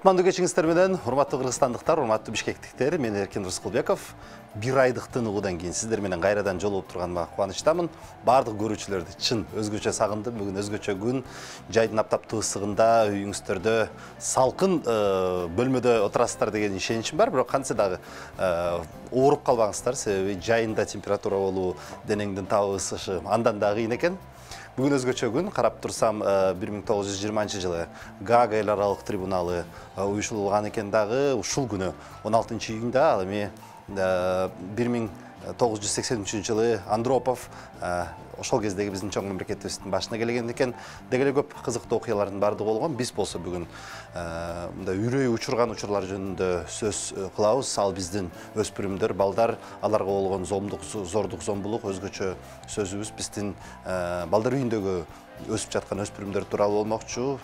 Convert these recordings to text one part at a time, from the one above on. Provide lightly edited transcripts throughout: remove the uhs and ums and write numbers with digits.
Кутмандуу кечиңиздер менен, урматтуу кыргызстандыктар, урматтуу бишкектиктер, мен Эркин Рыскулбеков. Бир айдык тыныгуудан кийин сиздер менен кайрадан жолугуп турганыма кубанычтамын. Бардык көрүүчүлөрдү чын өзгөчө сагындым. Бүгүн өзгөчө күн. Жайдын аптаптуу ысыгында үйүңүздөрдө салкын бөлмөдө отурасыздар деген ишеничим бар. Бирок кантсе дагы ооруп калбаңыздар, себеби жайында температура болуу, денеңдин табы ысышы андан да кыйын экен. Бүгін өзгөчө күн, карап турсам 1920 жылы Гага эл аралык трибуналы уюштурулган экен дагы, ушул күнү 16 июнда ал эми 1983 жылы Андропов ошол кездеги биздин чоң мамлекетибиздин башына келген экен. Деги эле көп кызыктуу окуялардын бардыгы болгон. Биз болсо бүгүн мындай үрөй учурган учурлар жөнүндө сөз кылабыз. Ал биздин өспүрүмдөр, балдар, аларга болгон зордук, зомбулук өзгөчө сөзүбүз биздин балдар үйүндөгү өсүп жаткан өспүрүмдөр тууралуу болмокчу.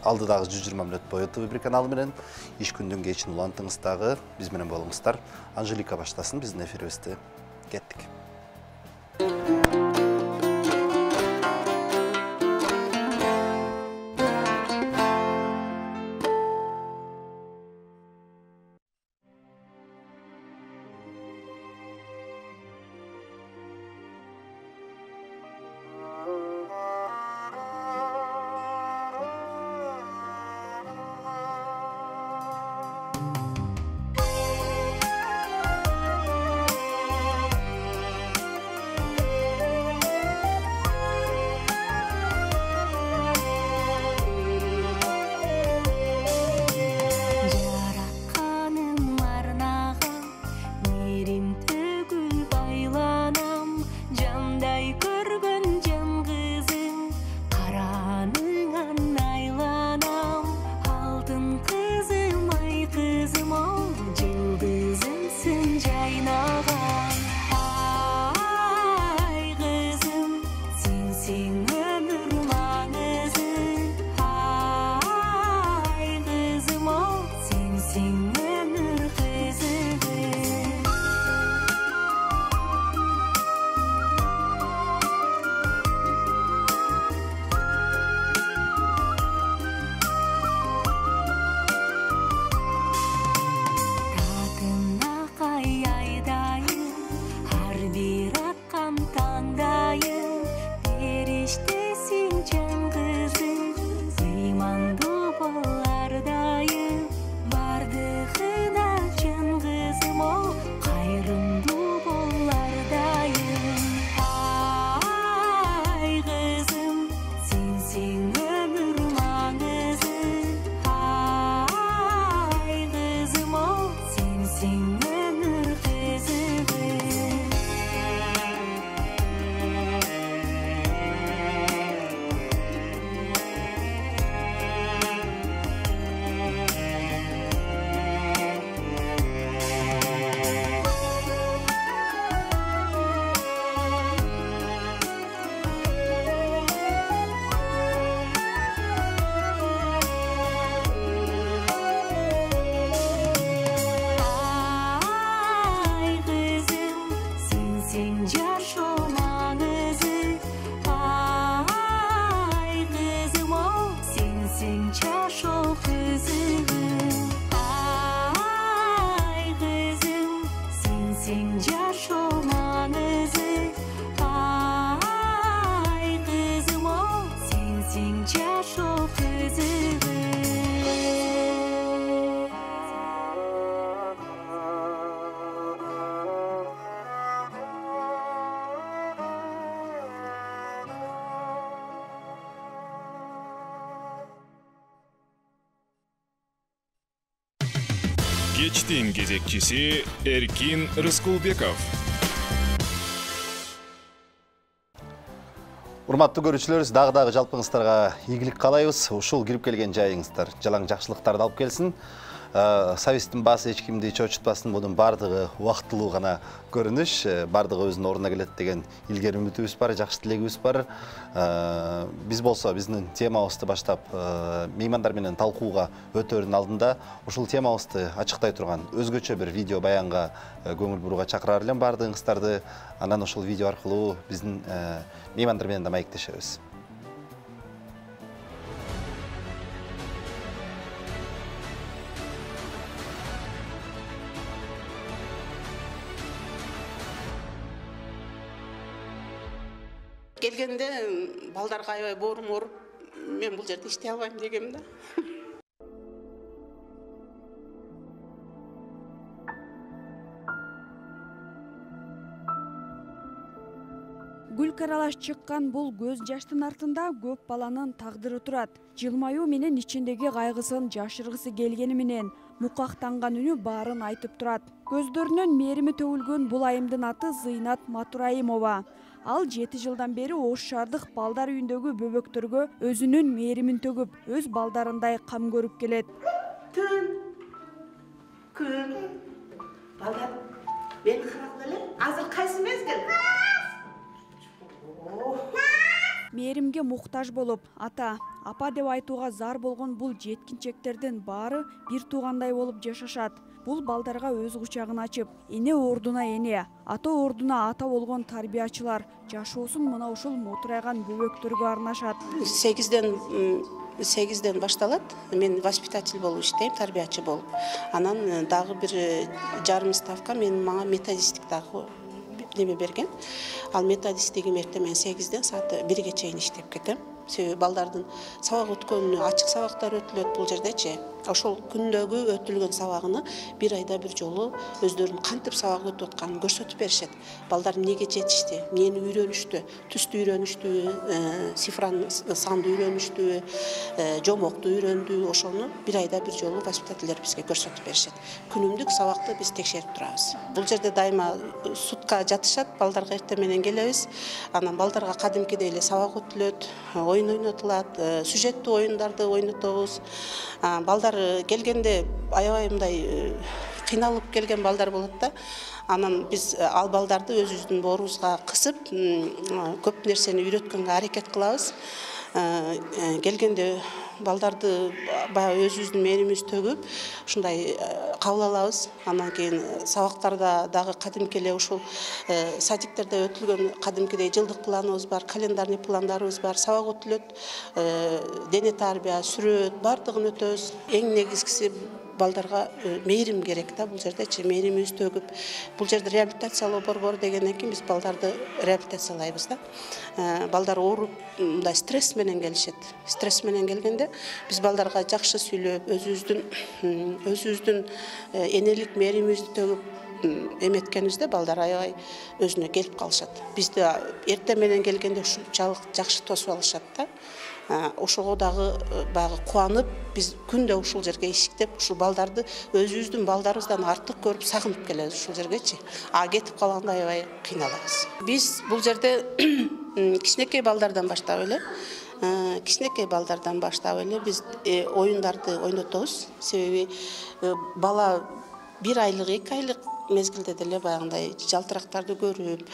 Алдыдагы 120 мүнөт бою ТВ1 каналы менен иш күндүн кечин улантыңыздагы биз менен болуңуздар. Анжелика баштасын биздин эфирибизди. Кеттик. Кечтин кезекчиси Эркин Рыскулбеков. Урматтуу көрүүчүлөр, дагы жалпыңыздарга ийгилик каалайбыз. Ушул кирип келген жайыңыздар жалаң жакшылыктарды алып келсин. Совесттин баасы эч кимди чочутпасын, мунун бардыгы убактылуу гана көрүнүш, бардыгы өзүнүн ордуна келет деген илгери үмүтүбүз бар, жакшы тилегибиз бар. Биз болсо биздин темабызды баштап меймандар менен талкууга өтөрүнүн алдында ушул темабызды ачыктай турган өзгөчө бир видео баянга көңүл бурууга чакырар элем бардыгыңыздарды. Анан ошол видео аркылуу биздин меймандар менен да маектешебиз. балдарга аябай боорум ооруп, мен бул жерде иштей албайм дегем да. Гүл каралаш чыккан бул көз жаштын артында көп баланын тагдыры турат. Жылмаюу менен ичиндеги кайгысын жашыргысы келгени менен мукактанган үнү баарын айтып турат. Көздөрүнөн мээрими төгүлгөн бул айымдын аты Зыйнат Матураимова. Ал 7 жылдан бери Ош шаардык балдар үйүндөгү бөбөктөргө өзүнүн мээримин төгүп, өз балдарындай кам көрүп келет. Түн, күн, балдар, мени карагыла эле. Азыр кайсы мезгил? Мээримге муктаж болуп, ата, апа деп айтууга зар болгон бул жеткинчектердин баары бир туугандай болуп жашашат. Бул балдарга өз кучагын ачып, эне ордуна эне, ата ордуна ата болгон тарбиячылар жашоосун мына ушул мотурайган бөбөктөргө арнашат. 8ден башталат. Мен воспитатель болуп иштейм, тарбиячы болуп. Анан дагы бир жарым ставка мага методисттик дагы неме берген. Ал методисттигим эртең 8ден саат 1ге чейин иштеп кетем. Себеби балдардын сабак өткөнүнө ачык сабактар өтүлөт бул жердечи. Ошол күндөгү өтүлгөн сабагыны бир айда бир жолу өздөрүнүн кантип сабак өтүп атканын көрсөтүп беришет. Балдар эмнеге жетишти, эмнени үйрөнүштү, түстү үйрөнүштү, цифраны, санды үйрөнүштү, жомокту үйрөндү, ошону бир айда бир жолу воспитательдер бизге көрсөтүп беришет. Күнүмдүк сабакты биз текшерип турабыз. Бул жерде дайыма сутка жатышат, балдарга эртең менен келебиз. Анан балдарга кадимкидей эле сабак өтүлөт, ойын ойнотулат, сюжеттүү оюндарды ойнотобуз. Балдар келгенде аябай мындай кыйналып келген балдар болот да. Анан биз ал балдарды өзүбүздүн боорубузга кысып, көп нерсени үйрөткөнгө аракет кылабыз. Келгенде балдарды баягы өзүбүздүн мээримибизди төгүп, ушундай кабыл алабыз. Анан кийин сабактарда дагы кадимки эле ушул садиктерде өтүлгөн кадимкидей жылдык планыбыз бар, календарный пландарыбыз бар, сабак өтүлөт, дене тарбия, сүрөт, бардыгын өтөбүз. Эң негизгиси балдарга мээрим керек да, бул жердечи мээримибизди төгүп. Бул жерде реабилитациялоо борбору дегенден кийин биз балдарды реабилитациялайбыз да. Балдар ооруп, мындай стресс менен келишет. Стресс менен келгенде биз балдарга жакшы сүйлөп, өзүбүздүн энелик мээримибизди төгүп эметкенибизде балдар аябай өзүнө келип калышат. Бизди эртең менен келгенде ушунчалык жакшы тосуп алышат да. Ошого дагы баягы кубанып, биз күндө ушул жерге ишиктеп, ушул балдарды өзүбүздүн балдарыбыздан артык көрүп сагынып келебиз ушул жергечи. Кетип калганда аябай кыйналабыз. Биз бул жерде кичинекей балдардан баштап эле биз оюндарды ойнотобуз. Себеби бала 1 айлык, 2 айлык мезгилде деле баягындай жалтырактарды көрүп,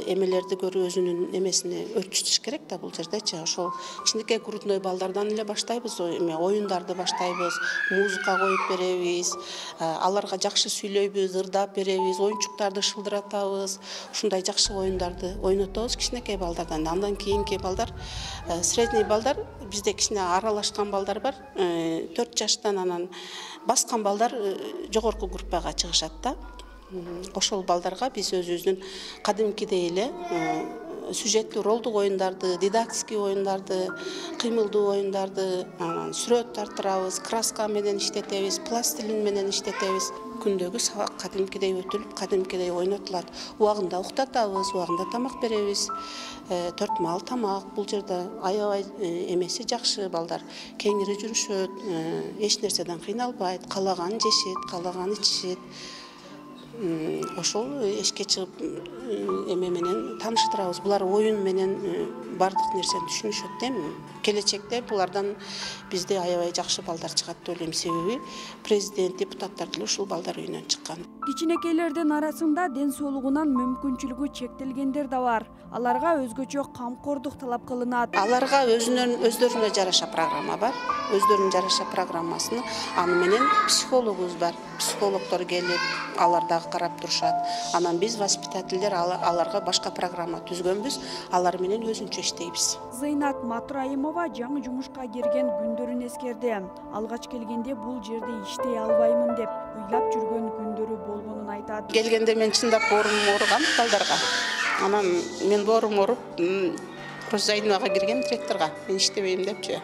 эмелерди көрүп өзүнүн эмесини өрчүтүш керек да бул жердечи. Ошол кичинекей грудной балдардан эле баштайбыз, оюндарды баштайбыз, музыка коюп беребиз, аларга жакшы сүйлөйбүз, ырдап беребиз, оюнчуктарды шылдыратабыз. Ушундай жакшы оюндарды ойнотобуз кичинекей балдардан. Андан кийинки балдар, средний балдар, бизде кичине аралашкан балдар бар, 4 жаштан анан баскан балдар жогорку группага чыгышат да. Ошол балдарга биз өзүбүздүн кадимкидей эле сюжеттүү ролдук оюндарды, дидактический оюндарды, кыймылдуу оюндарды, сүрөт тартырабыз, краска менен иштетебиз, пластилин менен иштетебиз. Күндөгү сабак кадимкидей өтүлүп, кадимкидей ойнотулат. Убагында уктатабыз, убагында тамак беребиз. 4 маал тамак. Бул жерде аябай эмеси жакшы, балдар кеңири жүрүшөт, эч нерседен кыйналбайт, каалаганын жешет, каалаганын ичишет. Ошол эшикке чыгып эме менен тааныштырабыз. Булар оюн менен бардык нерсени түшүнүшөт да. Келечекте булардан бизде аябай жакшы балдар чыгат деп ойлойм. Себеби президент, депутаттар деле ушул балдар үйүнөн чыккан. Кичинекейлердин арасында ден соолугунан мүмкүнчүлүгү чектелгендер да бар. Аларга өзгөчө камкордук талап кылынат. Аларга өздөрүнө жараша программа бар. Өздөрүнүн жараша программасын аны менен психологубуз бар. Психологдор келип, алардагы карап турушат. Анан биз воспитательдер аларга башка программа түзгөнбүз. Алар менен өзүнчө иштейбиз. Зыйнат Матураимова жаңы жумушка кирген күндөрүн эскерди. Алгач келгенде бул жерде иштей албаймын деп ыйлап жүргөн күндөрү болгонун айтат. Келгенде мен чындап боорум ооруган балдарга. Анан мен боорум ооруп, Розайновага киргем директорга. Мен иштебейм депчи.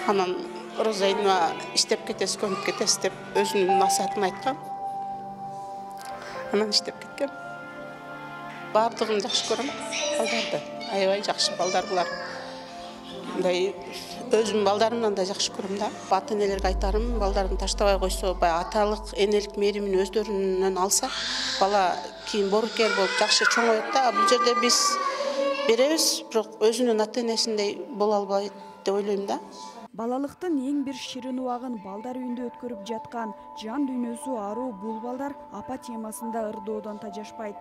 Анан Розайнова иштеп кетесиз, көнүп кетесиз деп өзүнүн максатын айткан. Анан иштеп кеткем. Бардыгын жакшы көрөм, балдарды. Аябай жакшы балдар булар. Мындай өзүм балдарымдан да жакшы көрөм да. Ата энелерге айтарым, балдарын таштабай койсо, баягы аталык, энелик мээримин өздөрүнөн алса, бала кийин борукер болуп жакшы чоңоет да. Бул жерде биз беребиз, бирок өзүнүн ата энесиндей боло албайт деп ойлойм да. Балалыктын эң бир ширин убагын балдар үйүндө өткөрүп жаткан жан дүйнөсү аруу бул балдар апа темасында ырдоодон тажашпайт.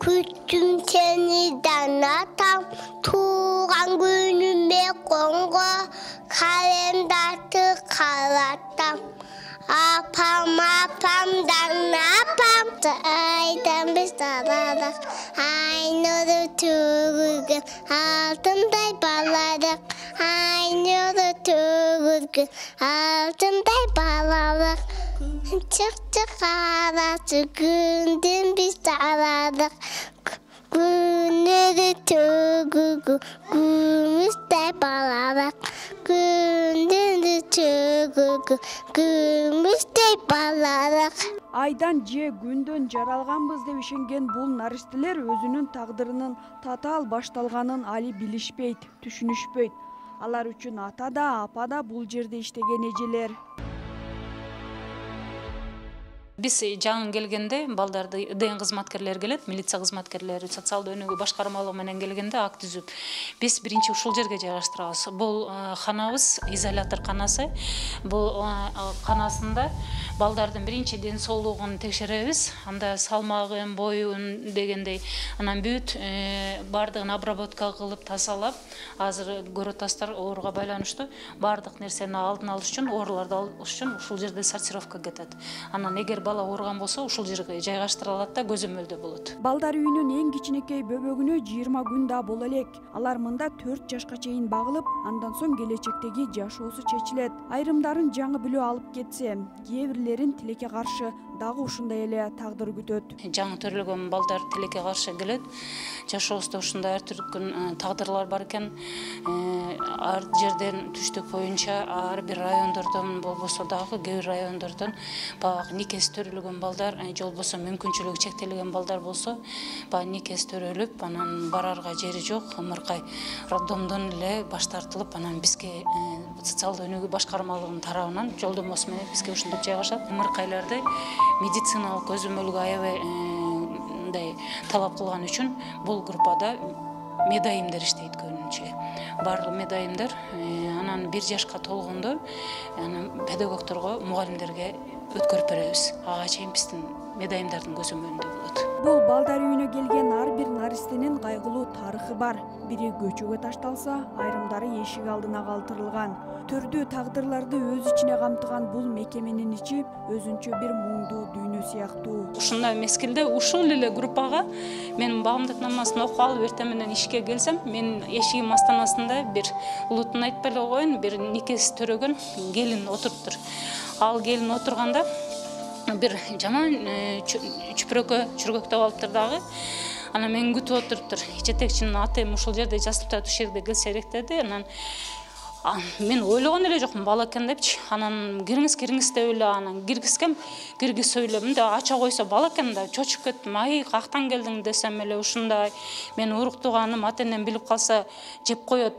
Күттүм сени данатам, туган күнүмө конго, календарды каратам. Apam danapam, aydan biz daladık, aynı tügürgün, altınday baladık, aynı tügürgün, altınday baladık. Çık arası gündün biz daladık, günleri tügürgün, gümüşday baladık, gündüzü tügürgün, gümüşday baladık. Айдан же күндөн жаралганбыз деп ишенген бул наристелер өзүнүн тагдырынын татаал башталганын али билишпейт, түшүнүшпөйт. Алар үчүн ата да, апа да бул жерде иштеген эжелер. Биз жаңы келгенде балдарды ДН кызматкерлери келет, милиция кызматкерлери, социалдык өнүгүү башкармалыгы менен келгенде акт түзүп, биз биринчи ушул жерге жайгаштырабыз. Бул канабыз изолятор канасы. Бул канасында балдардын биринчи ден соолугун текшеребиз. Анда салмагын, боюн дегендей, анан бүт бардыгын обработка кылып тазалап, азыр көрөтастар ооруга байланыштуу бардык нерсени алдын алыш үчүн, ооруларды алыш үчүн ушул жерде сортировка кетет. Анан эгер бала ооруган болсо, ушул жерге жайгаштырылат да көзөмөлдө болот. Балдар үйүнүн эң кичинекей бөбөгүнө 20 күн да боло элек. Алар мында 4 жашка чейин багылып, андан соң келечектеги жашоосу чечилет. Айрымдарын жаңы билүү алып кетсе, кээ бирлерин тилекке каршы дагы ушундай эле тагдыр күтөт. Жаңы төрөлгөн балдар тилекке каршы келет. Жашоосунда ушундай ар түрдүү тагдырлар бар экен. Ар жерден түштүк боюнча ар бир райондордон болбосо дагы кээ бир райондордон баягы никеси төрөлгөн балдар, же болбосо мүмкүнчүлүгү чектелген балдар болсо, баягы никеси төрөлүп, анан барарга жери жок, ымыркай роддомдон эле баш тартылып, анан бизге социалдык өнүгүү башкармалыгынын тарабынан жолдомосу менен бизге ушундай жайгашат. Ымыркайларды медициналык көзөмөлгө аябай мындай талап кылган үчүн бул группада медайымдар иштейт көбүнчө. Барлык медайымдар анан 1 жашка толгондо анан педагогторго, мугалимдерге өткөрүп беребиз. Ага чейин биздин медайымдардын көзөмөлүндө болот. Бул балдар үйүнө келген ар бир наристенин кайгылуу тарыхы бар. Бири көчөгө ташталса, айрымдары эшик алдына калтырылган. Түрдүү тагдырларды өз ичине камтыган бул мекеменин ичи өзүнчө бир муңдуу дүйнө сыяктуу. Ушундай мезгилде ушул эле группага мен багымдык намазын окуп алып эртең менен ишке келсем, мен эшигим астанасында бир улутун айтпай эле коеюн, бир никеси төрөгөн келин отуруптур. Ал келин отурганда бир жаман чүпүрөккө чүргөктөп алыптыр дагы. Анан мен күтүп отуруптур. Жетекчинин атым ушул жерде жасып атат, ушул жерде келсе керек деди. Анан мен ойлогон эле жокмун, бала экен депчи. Анан кириңиз деп эле анан киргизгем, киргизип эле да ача койсо бала экен да чочуп кеттим. Ай, кактан келдиң десем эле ушундай. Мен уруктуганым ата-энем билип калса жеп коет,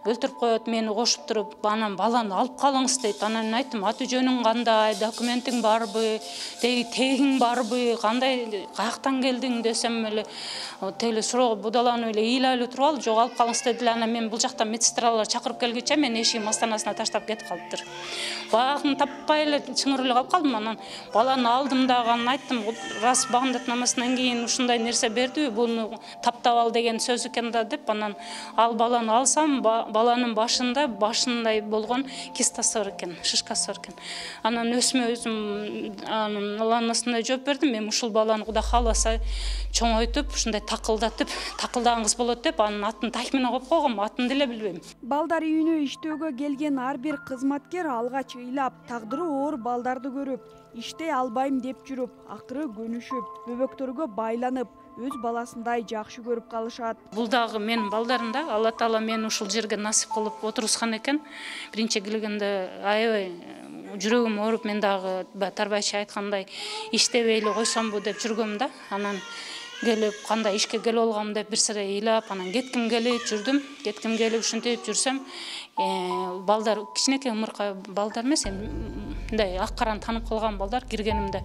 өлтүрүп коет, мени кошуп туруп, анан баланы алып калыңыз дейт. Анан мен айттым, аты жөнүң кандай, документиң барбы, тегиң барбы, кандай, каяктан келдиң десем эле, теле суроого будаланып эле ыйлайлуу туруп алып, жок алып калыңыз дедилер. Анан мен бул жактан медсестралар чакырып келгече мен эшигим астанасына таштап кетип калыптыр. Багын таппай эле чыңырып эле калып калдым. Анан баланы алдым дагы, айттым, раз багымдык намазынан кийин ушундай нерсе берди, буну таптап ал деген сөз экен да деп, анан ал баланы алсам, баланын башындай болгон кистасы бар экен, шишкасы бар экен. Анан өзүм анын ланасында жооп бердим. Мен ушул баланы Кудай кааласа чоңойтуп, ушундай такылдаган кыз болот деп, анын атын Тахмина коюп койгом, атын деле билбейм. Балдар үйүнө иштөөгө келген ар бир кызматкер алгач ыйлап, тагдыры оор балдарды көрүп, иштей албайм деп жүрүп, акыры көнүшүп, бөбөктөргө байланып, өз баласындай жакшы көрүп калышат. Бул дагы менин балдарым да, Алла Таала мени ушул жерге насип кылып отургузган экен. Биринчи келгенде аябай жүрөгүм ооруп, мен дагы Тарбайчы айткандай иштебей эле койсомбу деп жүргөм да. Анан келип, кандай ишке келип алгам деп бир сыра ыйлап, анан кетким келип жүрдүм. Кетким келип ушинтип жүрсөм, балдар кичинекей ымыркай балдар эмес, мындай ак караны таанып калган балдар киргенимде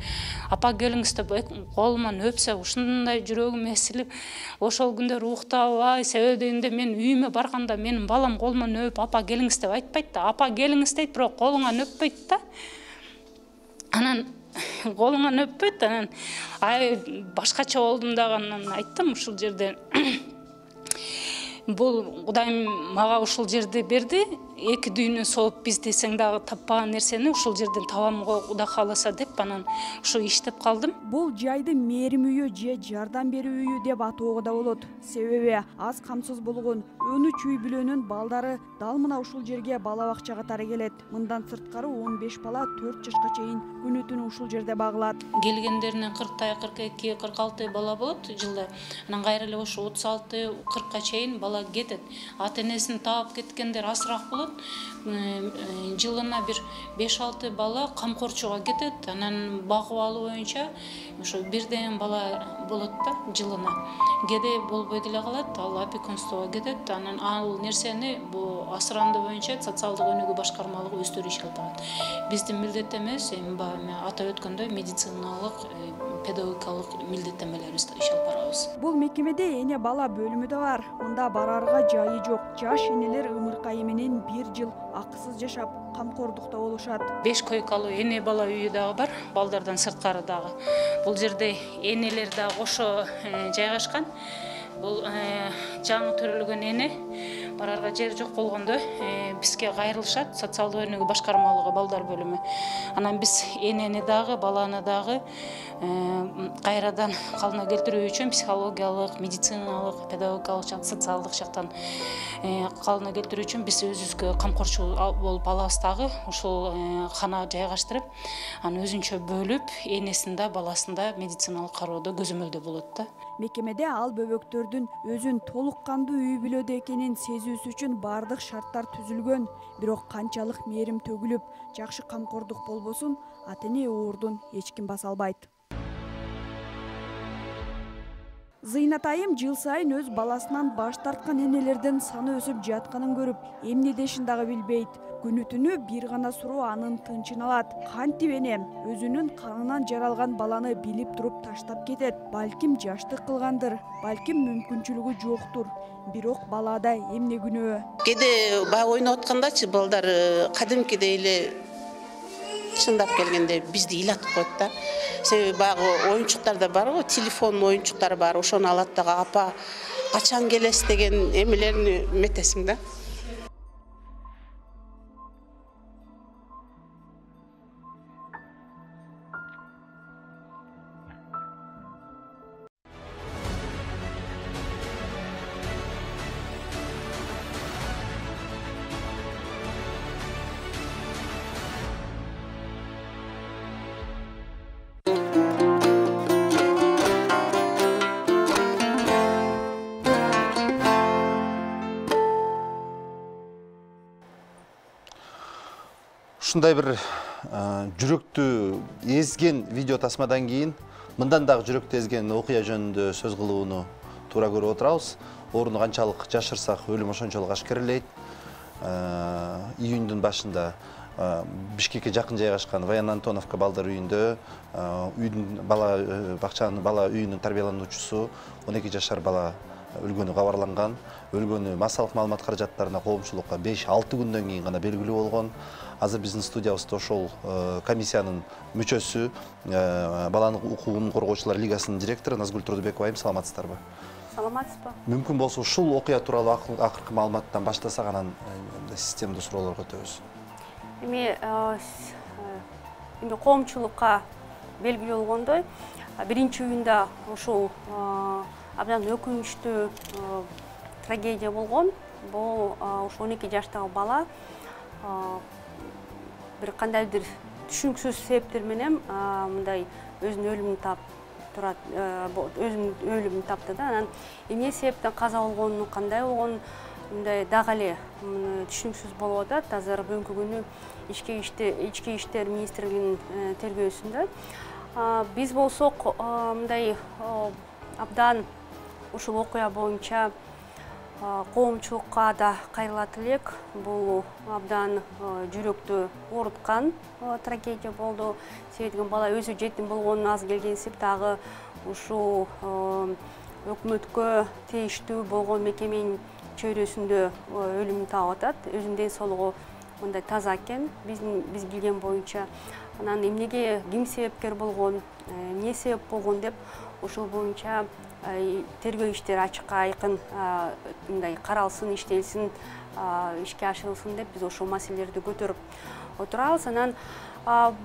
апа келиңиз деп колуман өпсө, ушундай жүрөгүм эсилип, ошол күндөр уктабай, себеби дегенде мен үйүмө барганда менин балам колуман өп, апа келиңиз деп айтпайт да, апа келиңиз дейт, бирок колуңан өппөйт да. Анан колуңан өппөйт, анан башкача болдум дагы, анан айттым ушул жерде бул Кудайым мага ушул жерди берди, эки дүйнө сооп биз десең дагы таппаган нерсени ушул жерден табамго Кудай кааласа деп, анан ушу иштеп калдым. Бул жайды мээрим үйү же жардам берүү үйү деп атоого да болот. Себеби аз камсыз болгон 13 үй бүлөнүн балдары дал мына ушул жерге бала бакча катары келет. Мындан сырткары 15 бала 4 жашка чейин күнү түнү ушул жерде багылат. Келгендеринен 40 42 46 бала болот жылда. Анан кайра эле ошо 36 40ка чейин бала кетет. Ата энесин таап кеткендер азыраак болот. Жылына бир 5-6 бала камкорчуга кетет. Анан багып алуу боюнча ошо бирден бала болот да жылына. Кеде болбой деле калат, ал опекунствого кетет. Анан ал нерсени бу асыранды боюнча социалдык өнүгүү башкармалыгы өздөрү иш алып барат. Биздин милдет эмес, эми атап өткөндөй медициналык, педагогикалык милдеттенмелерибизди иш алып барабыз. Бул мекемеде эне бала бөлүмү да бар. Мында барарга жайы жок. Жаш энелер ымыркайы менен 1 жыл акысыз жашап, камкордукта болушат. 5 койкалуу эне бала үйү дагы бар, балдардан сырткары дагы. Бул жерде энелер да кошо жайгашкан. Бул жаңы төрөлгөн эне барарга жер жок болгондо бизге кайрылышат, социалдык өнүгүү башкармалыгы балдар бөлүмү. Анан биз энени дагы, баланы дагы кайрадан калыбына келтирүү үчүн психологиялык, медициналык, педагогикалык, социалдык жактан калыбына келтирүү үчүн биз өзүбүзгө камкорчу болуп алабыз дагы. Ушул кана жайгаштырып, аны өзүнчө бөлүп, энесин да, баласын да медициналык кароодо көзөмөлдөө болот да. Мекемеде ал бөбөктөрдүн өзүн толук кандуу үй бүлөдө экенин сезүүсү үчүн бардык шарттар түзүлгөн. Бирок канчалык мээрим төгүлүп, жакшы камкордук болбосун, ата эне оордун эч ким баса албайт. Зыйнат айым жыл сайын өз баласынан баш тарткан энелердин саны өсүп жатканын көрүп, эмне дешин дагы билбейт. Күнү түнү бир гана суроо анын тынчын алат. Кантип энем өзүнүн канынан жаралган баланы билип туруп таштап кетет. Балким жаштык кылгандыр, балким мүмкүнчүлүгү жоктур. Бирок балада эмне күнөө? Кеде баягы ойноп аткандачы балдар кадимкидей эле чындап келгенде бизди ыйлатып коет да. Себеби баягы оюнчуктар да бар го, телефон оюнчуктары бар. Ошону алат дагы апа качан келесиз деген эмелерин метесиң да. Ушундай бир жүрөктү эзген видео тасмадан кийин мындан дагы жүрөктү эзген окуя жөнүндө сөз кылууну туура көрүп отурабыз. Орунду канчалык жашырсак өлүм ошончолук ашкерелейт. Июндун башында Бишкекке жакын жайгашкан Воен Антоновка балдар үйүндө үйдүн бала үйүнүн тарбиялануучусу 12 жашар бала өлгөнү кабарланган. Өлгөнү массалык маалымат каражаттарына коомчулукка 5-6 күндөн кийин гана белгилүү болгон. Азыр биздин студиябызда ошол комиссиянын мүчөсү, баланы укугун коргоочулар лигасынын директору Назгүл Турдубекова. Саламатсыздарбы? саламатсызбы? Мүмкүн болсо ушул окуя тууралуу акыркы маалыматтан баштасак, анан системдүү суроолорго өтөбүз. Эми коомчулукка белгилүү болгондой, 1-июнда ушул абдан өкүнүчтүү трагедия болгон. Бул ушу 12 жаштагы бала бир кандайдыр түшүнүксүз себептер менен мындай өзүнүн өлүмүн тапты да. Анан эмне себептен каза болгону, кандай болгону мындай дагы эле түшүнүксүз болуп атат. Азыр бүгүнкү күнү ички иштер министрлигинин тергөөсүндө. Биз болсок мындай абдан ушул окуя боюнча коомчулукка да кайрылат элек. Бул абдан жүрөктү ооруткан трагедия болду. Себеби бала өзү жетим болгону аз келген себеп дагы ушул өкмөткө тийиштүү болгон мекеменин чөйрөсүндө өлүмүн таап атат. Өзүнүн ден соолугу мындай таза экен, биз билген боюнча. Анан эмнеге ким себепкер болгон, эмне себеп болгон деп ошол боюнча тергөө иштери ачыкка айкын мындай каралсын, иштелсин, ишке ашырылсын деп биз ошол маселелерди көтөрүп отурабыз. Анан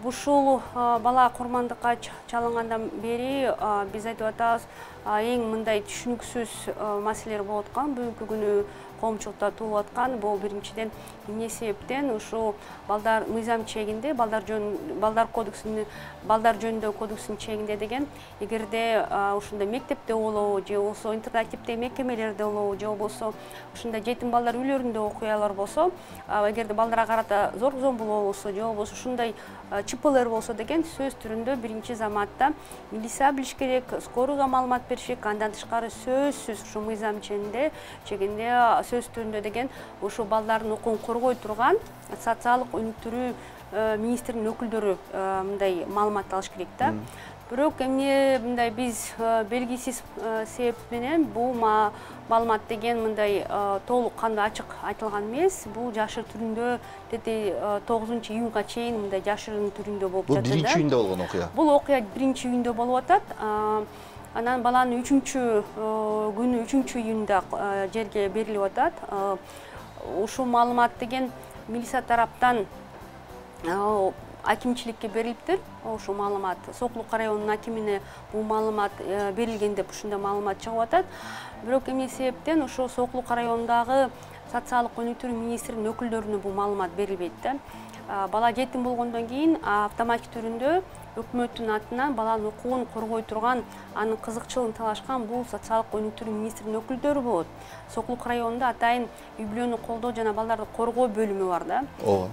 ушул бала курмандыкка чалынгандан бери биз айтып атабыз, эң мындай түшүнүксүз маселелер болуп аткан, бүгүнкү күнү коомчулукта туулуп аткан. Бул биринчиден эмне себептен ушул балдар мыйзам чегинде, балдар жөнүндө кодекстин чегинде деген, эгерде ушундай мектепте болобу, же болбосо интернативдеги мекемелерде болобу, же болбосо ушундай жетим балдар үйлөрүндө окуялар болсо, эгерде балдарга карата зомбулоо болсо, же болбосо ушундай ЧПЛер болсо деген сөз түрүндө биринчи заматта милиция билиш керек, скорыйга маалымат бериш керек. Андан тышкары сөзсүз ушу мыйзам чегинде сөз түрүндө деген ушу балдардын укугун коргой турган социалдык өнүктүрүү министринин өкүлдөрү мындай маалымат алыш керек да. Бирок эмне мындай биз белгисиз себеп менен бул маалымат деген мындай толук кандуу ачык айтылган эмес. Бул жашыр түрүндө 9-июнга чейин мындай жашырын түрүндө болуп жатат. Бул 1-июнда болгон окуя. Бул окуя 1-июнда болуп атат. Анан баланын 3-күнү 3-июнда жерге берилип атат. Ушул маалымат деген милиция тараптан акимчиликке берилиптир. Ошол маалымат Сокулук районунун акимине бул маалымат берилген деп ушундай маалымат чыгып атат. Бирок эмне себептен ошо Сокулук районундагы социалдык өнүктүрүү министринин өкүлдөрүнө бул маалымат берилбейт да. Бала жетим болгондон кийин автоматик түрүндө өкмөттүн атынан баланын укугун коргой турган, анын кызыкчылыгын талашкан бул социалдык өнүктүрүү министринин өкүлдөрү болот. Сокулук районунда атайын үй-бүлөнү колдоо жана балдарды коргоо бөлүмү бар да.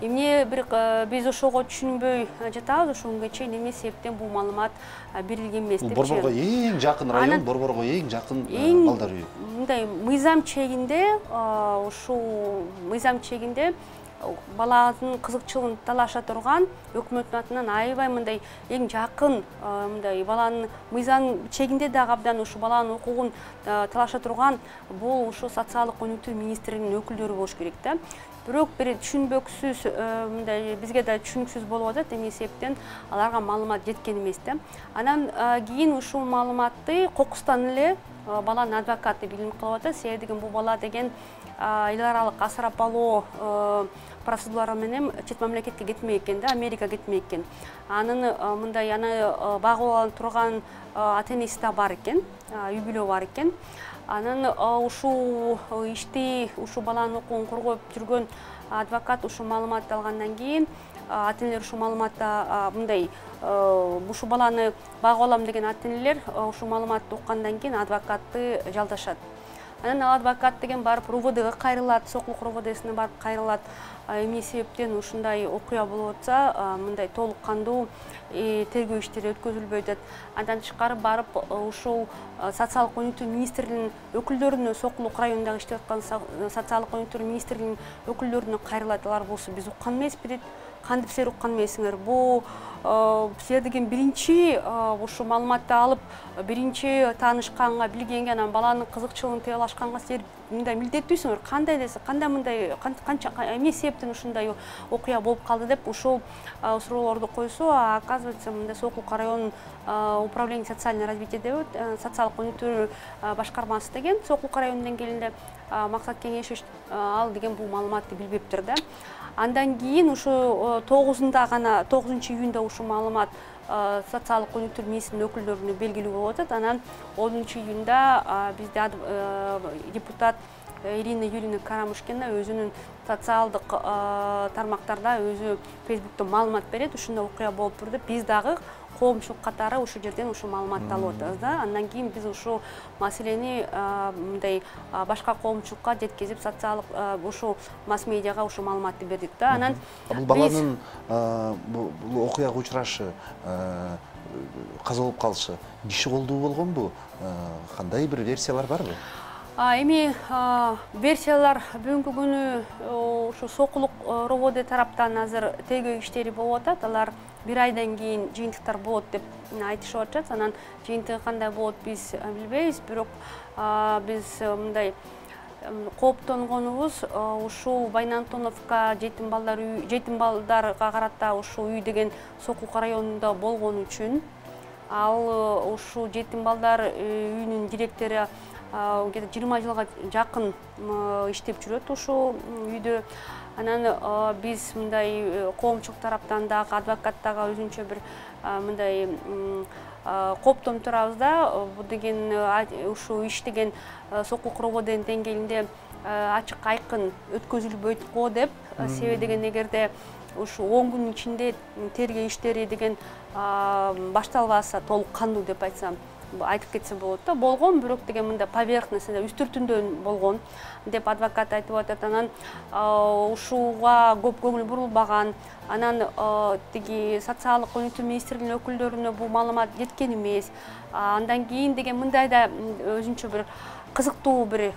Эмне биз ошого түшүнбөй жатабыз, ошонго чейин эмне себептен бул маалымат берилген эмес деп. Борборго эң жакын район, Борборго эң жакын балдар үйү. Мындай мыйзам чегинде, ушул мыйзам чегинде баланын кызыкчылыгын талаша турган өкмөттүн атынан аябай мындай эң жакын мындай баланын мыйзам чегинде дагы абдан ушу баланын укугун талаша турган бул ушу социалдык өнүктүрүү министринин өкүлдөрү болуш керек да. Бирок бир түшүнбөксүз мындай бизге да түшүнүксүз болуп атат, эмне себептен аларга маалымат жеткен эмес да. Анан кийин ушул маалыматты кокустан эле баланын адвокаты билинип калып атат. Себеби деген бул бала деген эл аралык асырап алуу процедуралары менен чет мамлекетке кетмек экен да, Америка кетмек экен. Анын мындай багып турган ата-энеси да бар экен, үй-бүлө бар экен. Анан ушул ишти, ушул баланын укугун коргоп жүргөн адвокат ушул маалыматты алгандан кийин ата-энелер ушул маалыматта мындай ушул баланы багып алам деген ата-энелер ушул маалыматты уккандан кийин адвокатты жалдашат. Анан ал адвокат деген барып РУВДга кайрылат, Сокулук РУВДсине барып кайрылат. Эмне себептен ушундай окуя болуп атса, мындай толук кандуу тергөө иштери өткөзүлбөй атат. Андан тышкары барып ушул социалдык өнүктүрүү министринин өкүлдөрүнө, Сокулук районундагы иштеп аткан социалдык өнүктүрүү министринин өкүлдөрүнө кайрылат. Алар болсо биз уккан эмеспиз дейт. кантип силер уккан эмессиңер. Бул силер деген биринчи ушу маалыматты алып, биринчи таанышканга, билгенге, анан баланын кызыкчылыгын теялашканга силер мындай милдеттүүсүңөр. Кандай десе, кандай мындай канча эмне себептен ушундай окуя болуп калды деп ушул суроолорду койсо, оказывается, мындай Сокулук районунун управление социального развития деп социалдык өнүктүрүү башкармасы деген Сокулук районунун деңгээлинде максат кеңеши ал деген бул маалыматты билбептир да. Андан кийин ушу 9 июнда ушу маалымат социалдык өнүктүрүү министринин өкүлдөрүнө белгилүү болуп атат. Анан 10 июнда бизде депутат Ирина Юрьевна Карамушкина өзүнүн социалдык тармактарда өзү Фейсбукта маалымат берет, ушундай окуя болуптур деп биз дагы коомчулук катары ушу жерден ушу маалыматты алып атабыз да. Андан кийин биз ушу маселени мындай башка коомчулукка жеткизип, социалдык ушу масс-медиага ушу маалыматты бердик да. Анан бул баланын бул окуяга учурашы, каза болуп калышы киши колдуу болгонбу? Кандай бир версиялар барбы? Эми версиялар бүгүнкү күнү ушу Сокулук РОВОД тараптан азыр тергөө иштери болуп атат. Алар 1 айдан кийин жыйынтыктар болот деп айтышып атышат. Анан жыйынтыгы кандай болот биз билбейбиз, бирок биз мындай кооптонгонубуз ушул Байнантоновка жетим балдарга карата ушул үй деген Сокулук районунда болгон үчүн ал ушул жетим балдар үйүнүн директору где-то 20 жылга жакын иштеп жүрөт ушул үйдө. Анан биз мындай коомчулук тараптан дагы, адвокат дагы өзүнчө бир мындай кооптонуп турабыз да. Бул деген ушул иш деген Сокулук РОВОД деңгээлинде ачык айкын өткөзүлбөйт го деп. Себеби деген эгерде ушу 10 күнүн ичинде тергөө иштери деген башталбаса, толук кандуу деп айтсам, айтып кетсе болот да. Болгон, бирок деген мындай поверхностный, үстүртүндөн болгон деп адвокат айтып атат. Анан ушуга көп көңүл бурулбаган. Анан тиги социалдык өнүктүрүү министрлигинин өкүлдөрүнө бул маалымат жеткен эмес. Андан кийин деген мындай да өзүнчө бир кызыктуу бир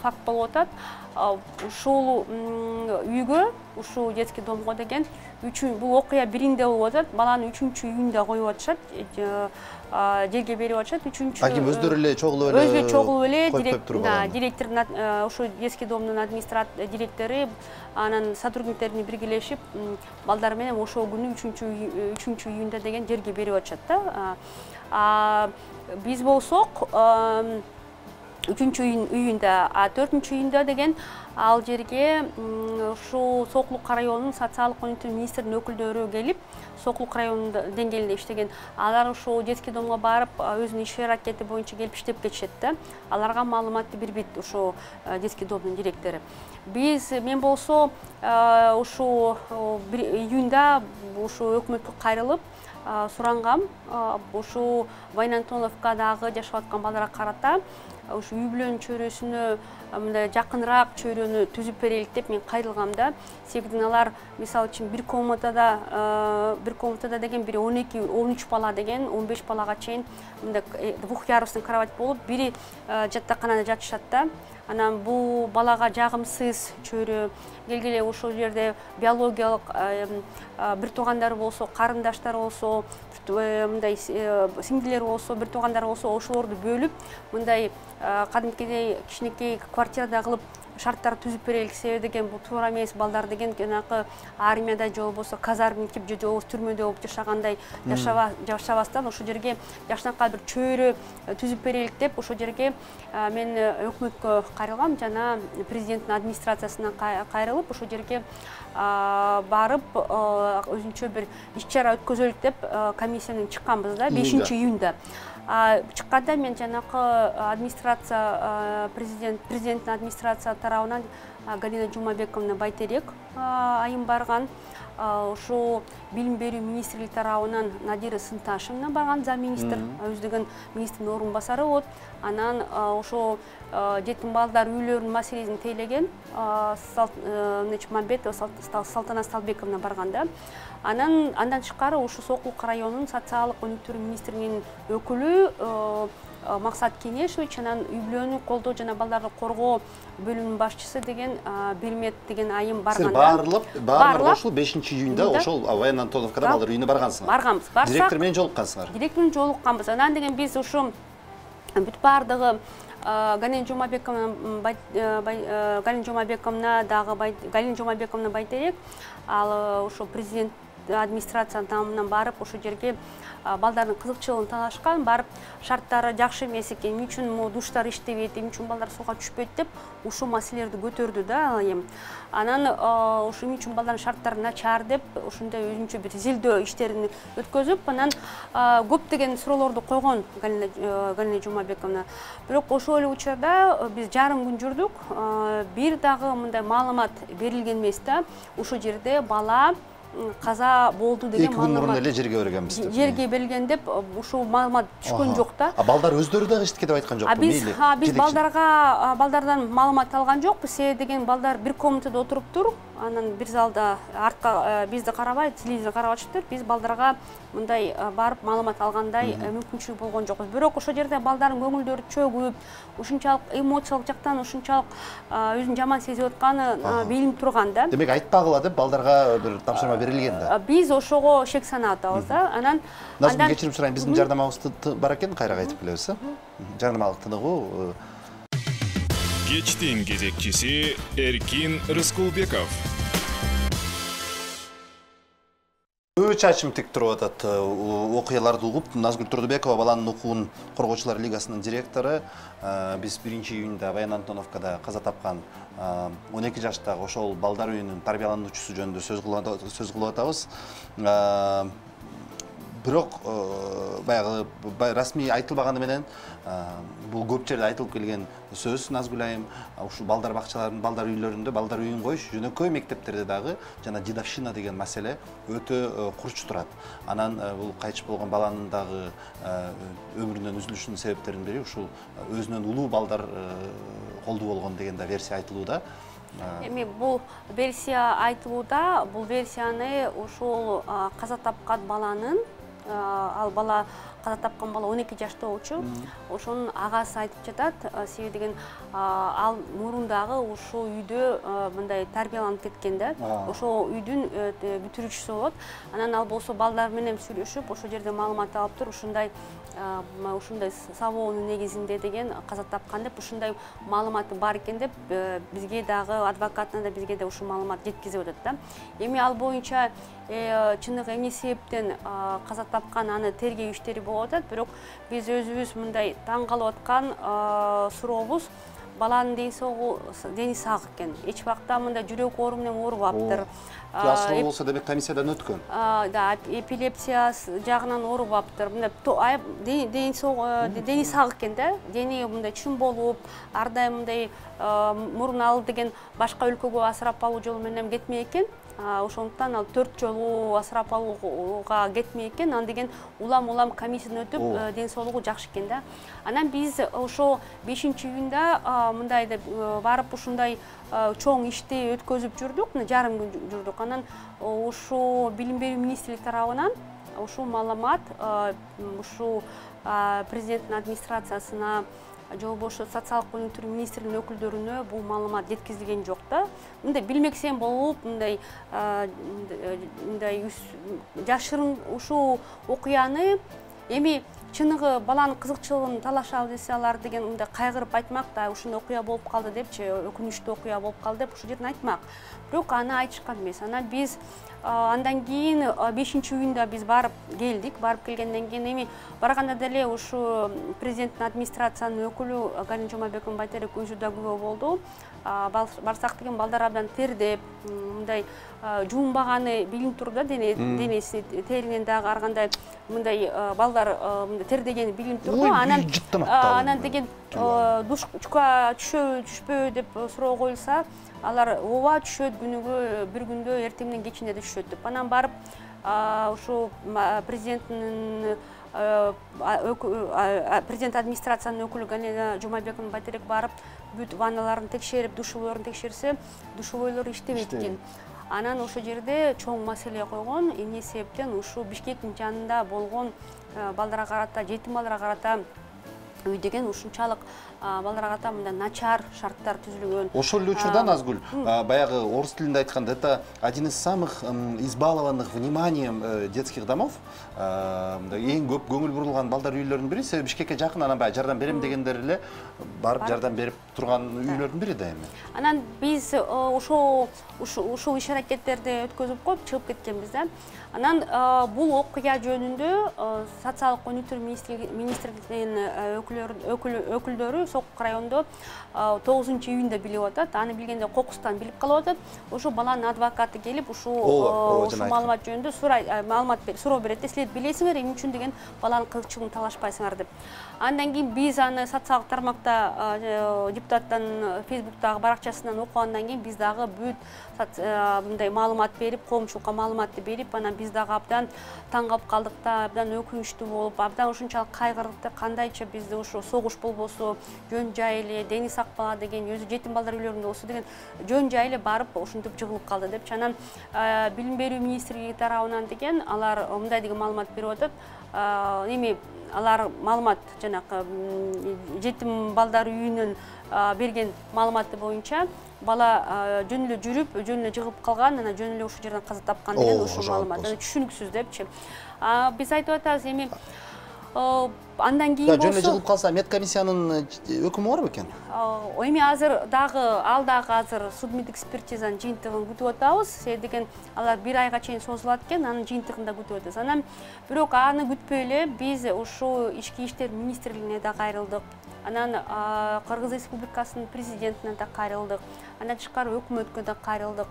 факт болуп атат. Ушул үйгө, ушул детский домго деген бул окуя биринде болуп атат. Баланы 3-июнда коюп атышат, жерге берип атышат. Ким өздөрү эле чогулуп эле директор ушул детский домдун директору анан сотрудниктерине биргелешип балдар менен ошол күнү 3-июнда деген жерге берип атышат да. Биз болсок 3-июнда, 4-июнда деген ал жерге ушу Сокулук районунун социалдык өнүктүрүү министринин өкүлдөрү келип, Сокулук районунун деңгээлинде иштеген. Алар ушул детский домго барып, өзүнүн иш аракети боюнча келип иштеп кетишет да. Аларга маалыматты бербейт ушул детский домдун директору. Мен болсо ушул июнда ушу өкмөткө кайрылып сурангам, ушу Байнантоновкадагы жашап аткан балдарга карата ушу үй бүлөнүн чөйрөсүнө мындай жакыныраак чөйрөнү түзүп берелик деп мен кайрылгам да. Себеби алар мисалы үчүн бир комнатада деген бири 12-13 бала деген 15 балага чейин мындай двухъярусный кровать болуп, бири жаттаканада жатышат да. Анан бул балага жагымсыз чөйрө, келгиле ошол жерде биологиялык бир туугандары болсо, карындаштары болсо, мындай сиңдилери болсо, бир туугандары болсо, ошолорду бөлүп, мындай кадимкидей кичинекей квартирада кылып шарттар түзүп берелик. Себеби деген бул туура эмес, балдар деген жанакы армияда же болбосо казармике же болбосо түрмөдө болуп жашагандай жашабастан ошол жерге жакшынакай бир чөйрө түзүп берелик деп ошол жерге мен өкмөткө кайрылгам, жана президенттин администрациясына кайрылып ошол жерге барып өзүнчө бир иш-чара өткөзөлүк деп комиссиядан чыкканбыз да 5-июнда. Чыкканда мен жанакы администрация президенттин администрация тарабынан Галина Жумабековна Байтерек айым барган. Ошо билим берүү министрлиги тарабынан Надира Сынташевна барган, замминистр, өздүгүн министрдин орун басары болот. Анан ошо жетим балдар үйлөрүнүн маселесин тейлеген Мамбетова Салтанат Салбековна барган да. Андан тышкары ушу Сокулук районунун социалдык өнүктүрүү министринин өкүлү Максат Кенешевич, анан үй бүлөнү колдоо жана балдарды коргоо бөлүмүнүн башчысы деген Бермет деген айым барганда. Баарлап ошол 5-июнда ошол Баян Антоновкада балдар үйүнө баргансыңар. Барганбыз. Директор менен жолуккансыңар. Директор менен жолукканбыз. Анан деген биз ушу бүт бардыгы Галина Жомабековна дагы Галина Жомабековна байтерек, ал ушу президент администрациянын тамынан барып ошол жерге балдардын кызыкчылыгын талашкан, барып шарттары жакшы эмес экен, эмне үчүн могу душтар иштебейт, эмне үчүн балдар сууга түшпөйт деп ушул маселелерди көтөрдү да айым. Анан ошо эмне үчүн балдардын шарттары начар деп ушундай өзүнчө бир изилдөө иштерин өткөзүп, анан көптөгөн суроолорду койгон Галина Жомабековна. Бирок ошол эле учурда биз жарым күн жүрдүк, бир дагы мындай маалымат берилген эмес да. Ушул жерде бала каза болду деген маалымат. 2 күн мурун эле жерге берилгенбиз деп. Жерге берилген деп ушул маалымат түшкөн жок да. Балдар өздөрү дагы эчтеке деп айткан жокпу? Биз балдардан маалымат алган жокпуз. Себеби деген балдар бир комнатада отуруптур, анан бир залда артка бизди карабай, телевизор карап атыштыр. Биз балдарга мындай барып маалымат алгандай мүмкүнчүлүк болгон жокпуз. Бирок ошол жерде балдардын көңүлдөрү чөгүп, ушунчалык эмоциялык жактан ушунчалык өзүн жаман сезип атканы билинип турган да. Демек айтпагыла деп балдарга бир тапшырма берилген да. Биз ошого шек санап атабыз да. Анан кечирим сурайм, биздин жардамыбыз бар экен, кайра айтып келебиз. Жардамалык тыныгуу. Кечтин кезекчиси Эркин Рыскулбеков. Чачым тик туруп атат. Окуяларды угуп, Назгүл Турдубекова баланын укугун коргоочулар лигасынын директору. Биз 1-июнда Баян Антоновкада каза тапкан 12 жаштагы ошол балдар үйүнүн тарбиялануучусу жөнүндө сөз кылып атабыз. Бирок баягы расмий айтылбаганы менен бул көп жерде айтылып келген сөз Назгүл айым, ушул балдар бакчаларынын, балдар үйлөрүндө, балдар үйүн коюш, жөнөкөй мектептерде дагы жана дедовщина деген маселе өтө курч турат. Анан бул кайтыш болгон баланын дагы өмүрүнөн үзүлүшүнүн себептеринин бири ушул өзүнөн улуу балдар колдуу болгон деген да версия айтылууда. Эми бул версия айтылууда, бул версияны ушул каза тапкан баланын, ал бала каза тапкан бала 12 жашта болчу. Ошонун агасы айтып жатат. Себеби деген ал мурундагы ушул үйдө мындай тарбияланып кеткен да. Ошол үйдүн бүтүрүүчүсү болот. Анан ал болсо балдар менен сүйлөшүп, ошол жерде маалымат алып туруп, ушундай сабоонун негизинде деген каза тапкан деп, ушундай маалыматы бар экен деп бизге дагы адвокатына да бизге да ушул маалымат жеткизип атат да. Эми ал боюнча чыныгы эмне себептен каза тапкан, аны тергөө иштери болуп атат. Бирок биз өзүбүз мындай таң калып аткан сурообуз, баланын дени сак экен. Эч убакта мындай жүрөк оору менен оорубаптыр. Асыроо болсо демек комиссиядан өткөн. Да, эпилепсия жагынан оорубаптыр. Мындай дени сак экен да. Дени мындай чын болуп, ар дайым мындай мурун ал деген башка өлкөгө асырап алуу жолу менен кетмей экен. Ошондуктан ал 4 жолу асырап алууга кетмей экен. Ан деген улам комиссиядан өтүп, ден соолугу жакшы экен да. Анан биз ошо 5-июнда мындай деп барып ушундай чоң ишти өткөзүп жүрдүк, жарым күн жүрдүк. Анан ушу билим берүү министрлиги тарабынан ушул маалымат ушу президенттин администрациясына же болбосо социалдык өнүктүрүү министрлигинин өкүлдөрүнө бул маалымат жеткизилген жок да. Мындай билмексен болуп, мындай жашырын ушул окуяны эми чыныгы баланын кызыкчылыгын талашабыз десе, алар деген мындай кайгырып айтмак да, ушундай окуя болуп калды депчи, өкүнүчтүү окуя болуп калды деп ушул жерден айтмак. Бирок аны айтышкан эмес. Анан биз андан кийин 5-июнда биз барып келдик. Барып келгенден кийин эми барганда деле ушу президенттин администрациянын өкүлү Галина Жомабекова байтерек өзү да күбө болду. Барсак деген балдар абдан тердеп, мындай жуунбаганы билинип турду да, денеси теринен дагы ар кандай мындай балдар тердегени билинип турду. Анан деген душка түшпөбү деп суроо коюлса, алар ооба түшөт, күнүгө бир күндө эртең менен кечинде да түшөт деп. Анан барып ушу президенттин президент администрациянын өкүлү Галина Жомабекова байтерек барып бүт ванналарын текшерип, душевойлорун текшерсе, душевойлор иштебейт экен. Анан ошол жерде чоң маселе койгон. Эмне себептен ушу Бишкектин жанында болгон балдарга карата, жетим балдарга карата үй деген ушунчалык балдарга да мындай начар шарттар түзүлгөн. Ошол эле учурда Назгүл, баягы орус тилинде айтканда, это один из самых избалованных вниманием детских домов. Эң көп көңүл бурулган балдар үйлөрүнүн бири, себеби Бишкекке жакын, анан баягы жардам берем дегендер эле барып жардам берип турган үйлөрдүн бири да эми. Анан биз ушул иш-аракеттерди өткөзүп коюп чыгып кеткенбиз да. Анан бул окуя жөнүндө социалдык өнүктүрүү министрлигинин өкүлдөрү Сокук районунда 9-июнда билип атат. Аны билгенде кокустан билип калып атат. Ошо баланын адвокаты келип, ушул маалымат жөнүндө суроо берет. Силер билесиңер, эмне үчүн деген баланын кызыкчылыгын талашпайсыңар деп. Андан кийин биз аны социалдык тармакта депутаттын Фейсбуктагы баракчасынан окугандан кийин биз дагы бүт мындай маалымат берип, коомчулукка маалыматты берип, анан биз дагы абдан таң калып калдык да, абдан өкүнүчтүү болуп, абдан ушунчалык кайгырдык. Кандайча бизде ушу согуш болбосо, жөн жай эле Дени Сакбала деген өзү жетим балдар үйлөрүндө болсо деген жөн жай эле барып ушинтип жыгылып калды депчи. Анан билим берүү министрлиги тарабынан деген алар мындай деген маалымат берип атат. Эми алар маалымат жанакы жетим балдар үйүнүн берген маалыматы боюнча бала жөн эле жүрүп, жөн эле жыгылып калган, анан жөн эле ушул жерден каза тапкан деген ушул маалымат. Түшүнүксүз депчи. Биз айтып атабыз эми андан кийин болсо жөн эле жыгылып калса медкомиссиянын өкүмү бар бекен? Эми азыр дагы судмедэкспертизанын жыйынтыгын күтүп атабыз. Себеби деген алар 1 айга чейин созулат экен, анын жыйынтыгын да күтүп атабыз. Анан бирок аны күтпөй эле биз ушул Ички иштер министрлигине да кайрылдык. Анан Кыргыз Республикасынын президентине да кайрылдык. Андан тышкары өкмөткө да кайрылдык.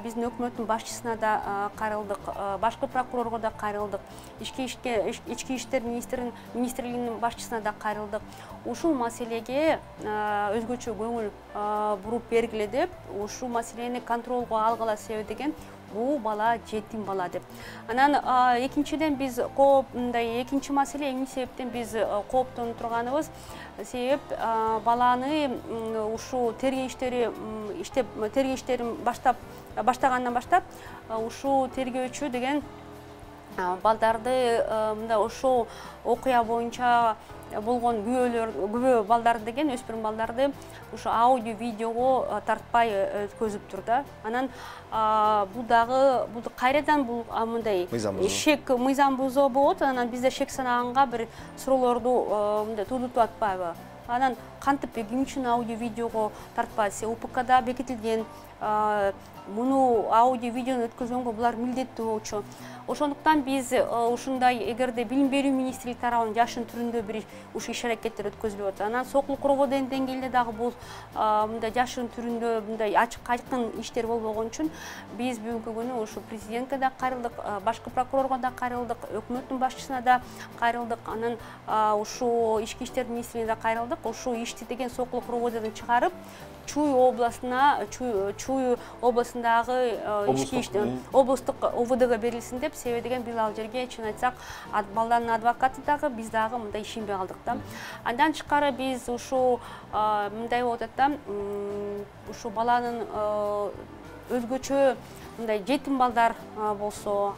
Биздин өкмөттүн башчысына да кайрылдык. Башкы прокурорго да кайрылдык. Ички иштер министрлигинин башчысына да кайрылдык. Ушул маселеге өзгөчө көңүл буруп бергиле деп, ушул маселени контролго алгыла, себеби деген бул бала жетим бала деп. Анан экинчиден биз экинчи маселе эмне себептен биз кооптонуп турганыбыз, себеп баланы ушул тергөө иштерин баштагандан баштап ушул тергөөчү деген балдарды мындай ошол окуя боюнча болгон күбө балдарды деген өспүрүм балдарды ушу аудио видеого тартпай өткөзүптүр да. Анан бул кайрадан бул мындай мыйзам бузуу болот. Анан бизде шек санаганга бир суроолорду мындай туудуртуп атпайбы? Анан кантип ким үчүн аудио видеого тартпайсыз? УПКда бекитилген муну аудио видеону өткөзгөнгө булар милдеттүү болчу. Ошондуктан биз ушундай эгерде билим берүү министрлиги тарабынан жашын түрүндө бир ушу иш-аракеттер өткөзүлүп атат. Анан сокулук рободен деңгээлде дагы бул мындай жашын түрүндө мындай ачык айкын иштер болбогон үчүн биз бүгүнкү күнү ушу президентке да кайрылдык, башкы прокурорго да кайрылдык, өкмөттүн башчысына да кайрылдык, анан ушу ички иштер министрлигине да кайрылдык. Ушу ишти деген сокулук рободон чыгарып Чүй областындагы облустук ОВДга берилсин деп, себеби деген биз ал жерге чын айтсак балданын адвокаты дагы биз дагы мындай ишенбей калдык да. Андан тышкары биз ушу мындай болуп атат да, ушу баланын өзгөчө мындай жетим балдар болсо,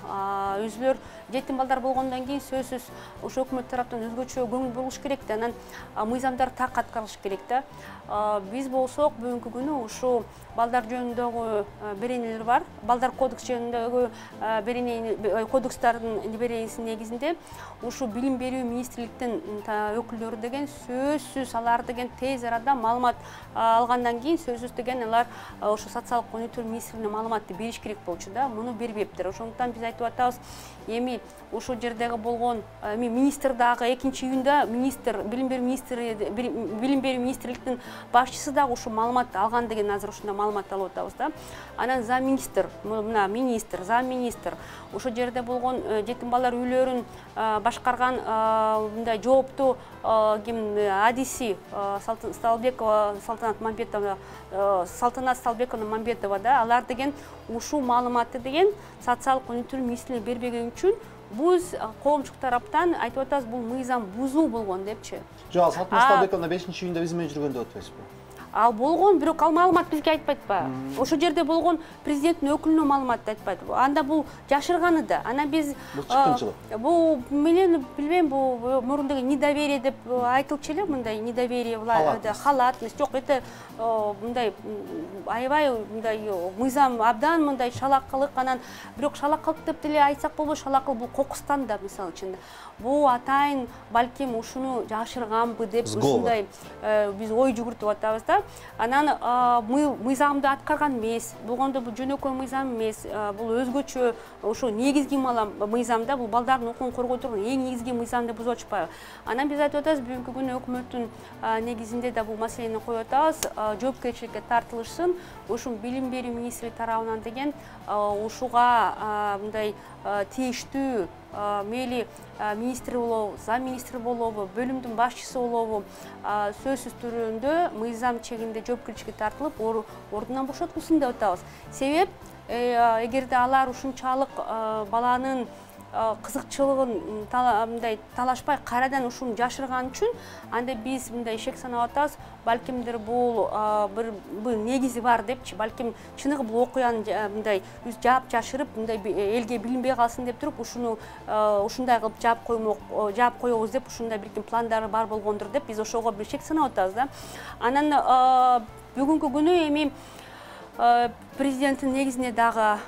өзүлөр жетим балдар болгондон кийин сөзсүз ушу өкмөт тараптан өзгөчө көңүл бурулуш керек да, анан мыйзамдар так аткарылыш керек да. Биз болсок бүгүнкү күнү ушу балдар жөнүндөгү беренелер бар. Балдар кодекс жөнүндөгү кодекстардын беренесинин негизинде ушу билим берүү министрликтин өкүлдөрү деген сөзсүз алар деген тез арада маалымат алгандан кийин сөзсүз деген алар ушу социалдык өнүктүрүү министрлигине маалыматты бериш керек болчу да. Муну бербептир. Ошондуктан биз айтып атабыз, эми ушул жердеги болгон министр дагы 2-июнда билим берүү министрликтин башчысы дагы ушу маалыматты алган деген азыр ушундай маалымат алып атабыз да. Анан замминистр, министр, замминистр ушул жерде болгон жетим балдар үйлөрүн башкарган мындай жооптуу адиси Салтанат Салбековна Мамбетова да, алар деген ушул маалыматты деген социалдык өнүктүрүү министрлигине бербеген үчүн биз коомчулук тараптан айтып атабыз, бул мыйзам бузуу болгон депчи. Жок, Салтанат Салбековна 5-июнда биз менен жүргөндө отпойсузбу? Ал болгон, бирок ал маалымат бизге айтпайт ба? Ошо жерде болгон президенттин өкүлүнө маалыматты айтпайт. Анда бул жашырганы да. Ана биз Бул чыккынчылык. Бул менен билбейм, бул мурдагы недоверие деп айтылчу эле, мындай недоверие халатность. Жок, это мындай аябай мындай мыйзам абдан мындай шалакылык, анан бирок шалакылык деп деле айтсак болбойт, шалакыл бул кокустан да, мисалы үчүн. Бул атайын балким ушуну жашырганбы деп ушундай биз ой жүгүртүп атабыз да. Анан мыйзамды аткарган эмес, болгондо бул жөнөкөй мыйзам эмес, бул өзгөчө ошо негизги мыйзамда, бул балдардын укугун коргой турган эң негизги мыйзамды бузуп атышпайбы. Анан биз айтып атабыз, бүгүнкү күнү өкмөттүн негизинде да бул маселени коюп атабыз, жоопкерчиликке тартылышсын, ушул билим берүү министри тарабынан деген ушуга мындай тийиштүү мейли министр болобу, зам министр болобу, бөлүмдүн башчысы болобу, сөзсүз түрүндө мыйзам чегинде жоопкерчиликке тартылып, ордунан бошотулсын деп атабыз. Себеп, эгерде алар ушунчалык баланын кызыкчылыгын мындай талашпай кайрадан ушуну жашырган үчүн, анда биз мындай ишек санап атабыз, балкимдир бул бир негизи бар депчи, балким чыныгы бул окуяны мындай жаап жашырып, мындай элге билинбей калсын деп туруп, ушуну ушундай кылып жаап коебуз деп, ушундай бир пландары бар болгондур деп биз ошого бир ишек санап атабыз да. Анан бүгүнкү күнү эми президенттин негизинде дагы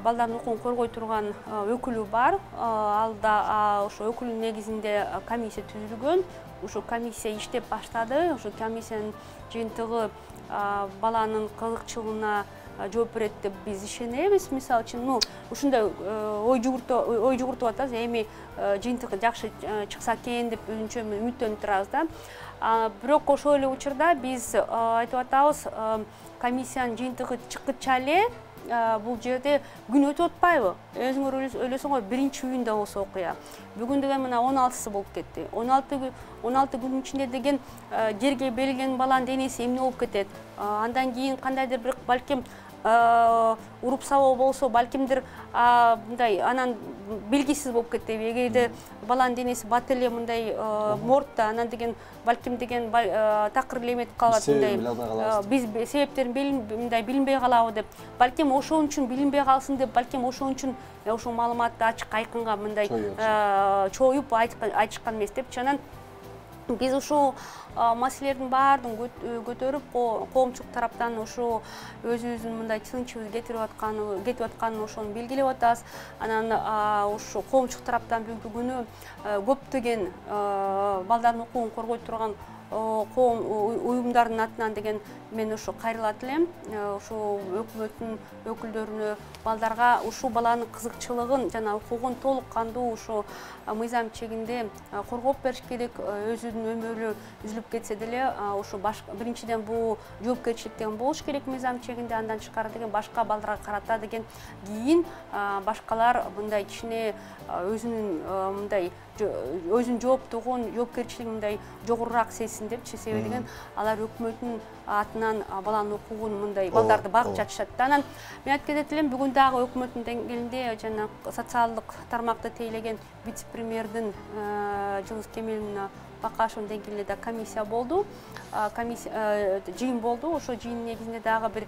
балдардын укугун коргой турган өкүлү бар. Ал да ошо өкүлүн негизинде комиссия түзүлгөн. Ошо комиссия иштеп баштады. Ошо комиссиянын жыйынтыгы баланын кызыкчылыгына жооп берет деп биз ишенебиз. Мисалы үчүн, ушундай ой жүгүртүп атабыз. Эми жыйынтыгы жакшы чыкса экен деп өзүнчө үмүттөнүп турабыз да. Бирок ошол эле учурда биз айтып атабыз, комиссиянын жыйынтыгы чыккыча эле бул жерде күн өтүп атпайбы? Өзүңөр ойлосоңор, 1-июнда болсо окуя. Бүгүн деген мына 16-сы болуп кетти. 16 күнүн ичинде деген жерге белгилеген баланын денеси эмне болуп кетет? Андан кийин кандайдыр бир балким уруп сабоо болсо, балкимдир мындай анан белгисиз болуп кетти. Эгерде баланын денеси бат эле мындай мортта, анан деген балким деген такыр элеметип калат, мындай биз себептерин мындай билинбей калабы деп, балким ошон үчүн билинбей калсын деп, балким ошон үчүн ошол маалыматты ачык айкынга мындай чоюп айтышкан эмес депчи. Анан биз ушул маселелердин баарын көтөрүп, коомчулук тараптан ошо өзүбүздүн мындай тынчыбыз кетип атканын ошону белгилеп атабыз. Анан ошо коомчулук тараптан бүгүнкү күнү көптөгөн балдардын укугун коргой турган коом уюмдардын атынан деген мен ошо кайрылат элем. Ошо өкмөттүн өкүлдөрүнө, балдарга ушул баланын кызыкчылыгын жана укугун толук кандуу ошо мыйзам чегинде коргоп бериш керек. Өзүнүн өмүрү үзүлүп кетсе деле, ошо биринчиден бул жоопкерчилик деген болуш керек мыйзам чегинде, андан тышкары деген башка балдарга карата деген кийин башкалар мындай кичине өзүнүн мындай өзүнүн жооптугун, жоопкерчилигин мындай жогорураак сезсин депчи. Себеби деген алар өкмөттүн атынан баланын укугун мындай балдарды багып жатышат. Анан мен айтып кетет элем, бүгүн дагы өкмөттүн деңгээлинде жана социалдык тармакты тейлеген вице-премьердин Жылыс Кемеловна Бакашевдин деңгээлинде да комиссия болду. Комиссия жыйын болду. Ошо жыйындын негизинде дагы бир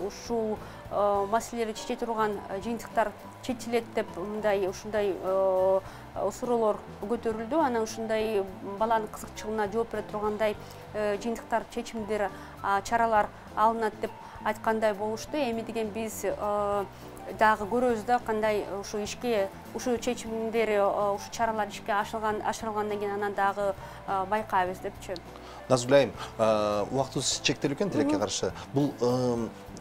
ушул маселелерди чече турган жыйынтыктар чечилет деп мындай ушундай суроолор көтөрүлдү. Анан ушундай баланын кызыкчылыгына жооп бере тургандай жыйынтыктар, чечимдер, чаралар алынат деп айткандай болушту. Эми деген биз дагы көрөбүз да, кандай ушу ишке, ушу чечимдер, ушу чаралар ишке ашырылгандан кийин анан дагы байкайбыз депчи. Назгүл айым, убактыбыз чектелүү экен, тилекке каршы. Бул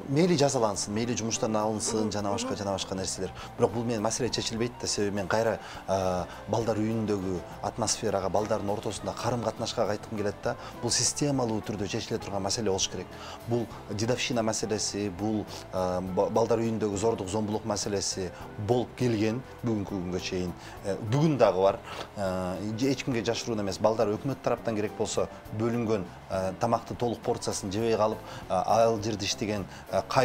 мейли жазалансын, мейли жумуштан алынсын, жана башка нерселер. Бирок бул менен маселе чечилбейт да, себеби мен кайра балдар үйүндөгү атмосферага, балдардын ортосунда карым-катнашка кайткым келет да. Бул системалуу түрдө чечиле турган маселе болуш керек. Бул дедовщина маселеси, бул балдар үйүндөгү зордук, зомбулук маселеси болуп келген бүгүнкү күнгө чейин. Бүгүн дагы бар. Эч кимге жашыруун эмес. Балдар өкмөт тараптан керек болсо бөлүнгөн тамактын толук порциясын жебей калып, айыл жерде иштеген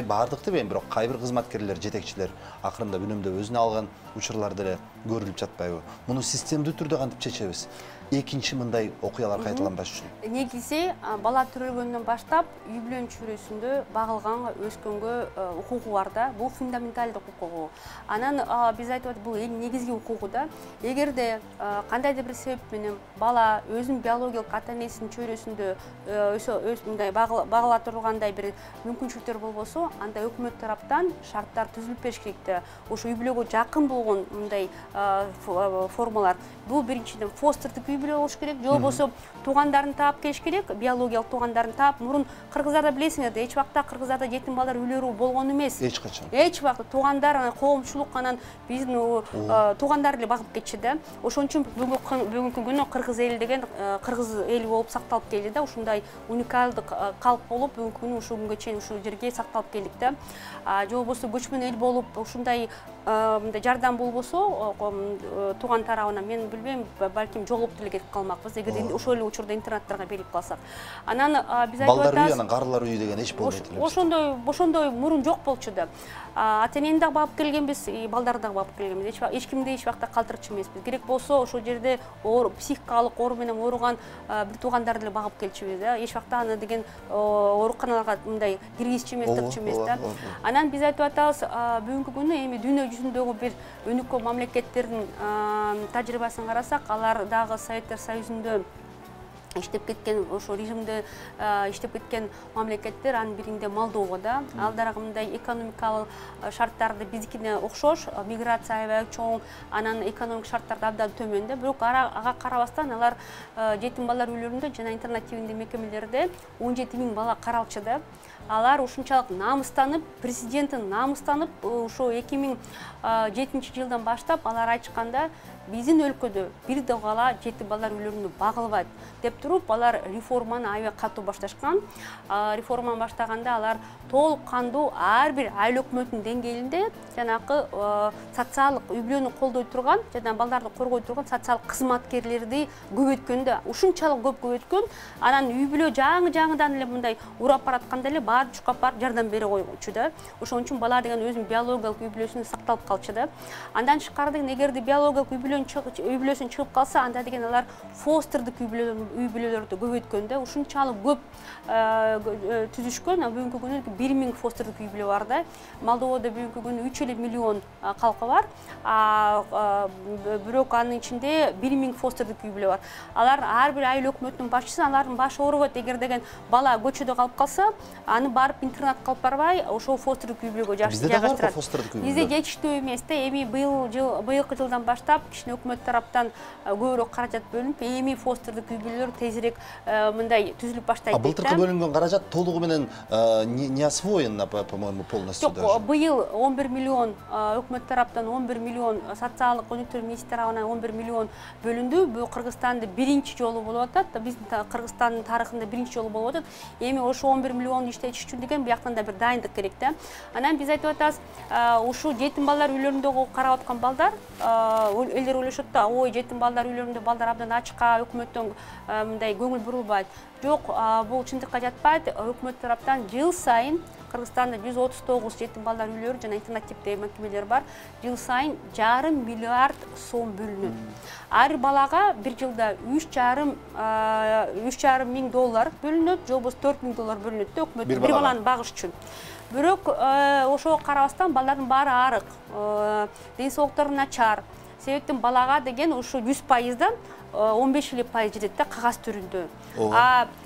бардык дебейм, бирок кайбир кызматкерлер, жетекчилер акырында үнөмдө өзүнө алган учурлар деле көрүлүп жатпайбы? Муну системдүү түрдө кантип чечебиз? экинчи мындай окуялар кайталанбаш үчүн? Негизи бала төрөлгөндөн баштап үй бүлөнүн чөйрөсүндө багылганга, өскөнгө укугу бар да. Бул фундаменталдык укугу. Анан биз айтып атат, бул эң негизги укугу да. Эгерде кандайдыр бир себеп менен бала өзүнүн биологиялык ата-энесинин чөйрөсүндө мындай багыла тургандай бир мүмкүнчүлүктөр болбосо, анда өкмөт тараптан шарттар түзүлүп бериш керек да. Ошо үй бүлөгө жакын болгон мындай формалар. Бул биринчиден фостердик үй бүлө болуш керек, же болбосо туугандарын таап келиш керек, биологиялык туугандарын таап. Мурун кыргыздарда билесиңер, эч убакта кыргыздарда жетим балдар үйлөрү болгон эмес. Эч качан. Эч убакта туугандар, коомчулук анан биздин туугандар эле багып кетчү да. Ошон үчүн бүгүнкү күнү кыргыз эли деген кыргыз эли болуп сакталып келди да. Ушундай уникалдык калп болуп бүгүнкү күнү ушул күнгө чейин ушул жерге сакталып келдик да. Же болбосо көчмөн эл болуп ушундай мындай жардам болбосо тууган тарабынан мен билбейм, балким жоголуп деле кетип калмакпыз, эгер ошол эле учурда интернаттарга берип калсак. Анан биз айтып атабыз, балдар үйү, анан карылар үйү деген эч болбойт эле. Ошондой мурун жок болчу да. Ата-энени дагы багып келгенбиз, балдарды дагы багып келгенбиз. Эч кимди эч убакта калтырчу эмеспиз. Керек болсо ошол жерде психикалык оору менен ооруган бир туугандарды деле багып келчүбүз да. Эч убакта аны деген ооруканаларга мындай киргизчү эмес, тыкчу эмес да. Анан биз айтып атабыз, бүгүнкү күнү эми дүйнө жүзүндөгү бир өнүккөн мамлекеттердин тажрыйбасын карасак, алар дагы Советтер Союзунда иштеп кеткен, ошо режимде иштеп кеткен мамлекеттер, анын биринде Молдова да. Ал дагы мындай экономикалык шарттарды биздикине окшош, миграция аябай чоң, анан экономик шарттарды абдан төмөн да. Бирок ага карабастан алар жетим балдар үйлөрүндө жана интернат типинде мекемелерде 17 000 бала каралчу да. Алар ушунчалык намыстанып, президенттин намыстанып, ошо 2007 жылдан баштап алар айтканда, биздин өлкөдө бир да бала жетим балдар үйлөрүндө багылбайт деп туруп, алар реформаны аябай катуу башташкан. Реформаны баштаганда алар толук кандуу ар бир айыл өкмөтүнүн деңгээлинде жанакы социалдык үй бүлөнү колдой турган жана балдарды коргой турган социалдык кызматкерлерди көбөйткөндө, ушунчалык көп көбөйткөн. Анан үй бүлө жаңы-жаңыдан эле мындай урап баратканда эле баары чукап барып жардам бере койчу да. Ошон үчүн бала деген өзүнүн биологиялык үй бүлөсүндө сакталып калчу да. Андан тышкары деген эгерде биологиялык үй бүлөсүн чыгып калса, анда деген алар фостердик үй бүлөлөрдү көбөйткөндө ушунчалык көп түзүшкөн. Бүгүнкү күнү 1000 фостердик үй бүлө бар да. Молдовада бүгүнкү күнү 3 миллион калкы бар. Бирок анын ичинде 1000 фостердик үй бүлө бар. Алар ар бир айыл өкмөтүнүн башчысы, алардын башы оорубайт. Эгер деген бала көчөдө калып калса, аны барып интернатка алып барбай, ошол фостердик үй бүлөгө жайгаштырат. Бизде жетиштүү эмес да. Эми быйылкы жылдан баштап өкмөт тараптан көбүрөөк каражат бөлүнүп, эми фостердик үй бүлөлөр тезирээк мындай түзүлүп баштайт. Былтыркы бөлүнгөн каражат толугу менен не освоен, по-моему, полностью даже. Жок, быйыл 11 миллион өкмөт тараптан 11 миллион, социалдык өнүктүрүү министри тарабынан 11 миллион бөлүндү. Бул Кыргызстанда биринчи жолу болуп атат. Биздин Кыргызстандын тарыхында биринчи жолу болуп атат. Эми ошо 11 миллион иштетиш үчүн деген бияктан да бир дайындык керек да. Анан биз айтып атабыз, ушул жетим балдар үйлөрүндөгү карап аткан балдар, элдер ойлошот да, ой, жетим балдар үйлөрүндө балдар абдан ачка, өкмөттөн мындай көңүл бурулбайт. Жок, бул чындыкка жатпайт. Өкмөт тараптан жыл сайын Кыргызстанда 139 жетим балдар үйлөрү жана интернат типтеги мекемелер бар. Жыл сайын 1,5 миллиард сом бөлүнөт. Ар балага бир жылда 3,5 миң доллар бөлүнөт, же болбосо 4 миң доллар бөлүнөт да өкмөт бир баланы багыш үчүн. Бирок ошого карабастан балдардын баары арык, ден соолуктары начар. Себептен балага деген ушу 100%дан 15% жетет да кагаз түрүндө.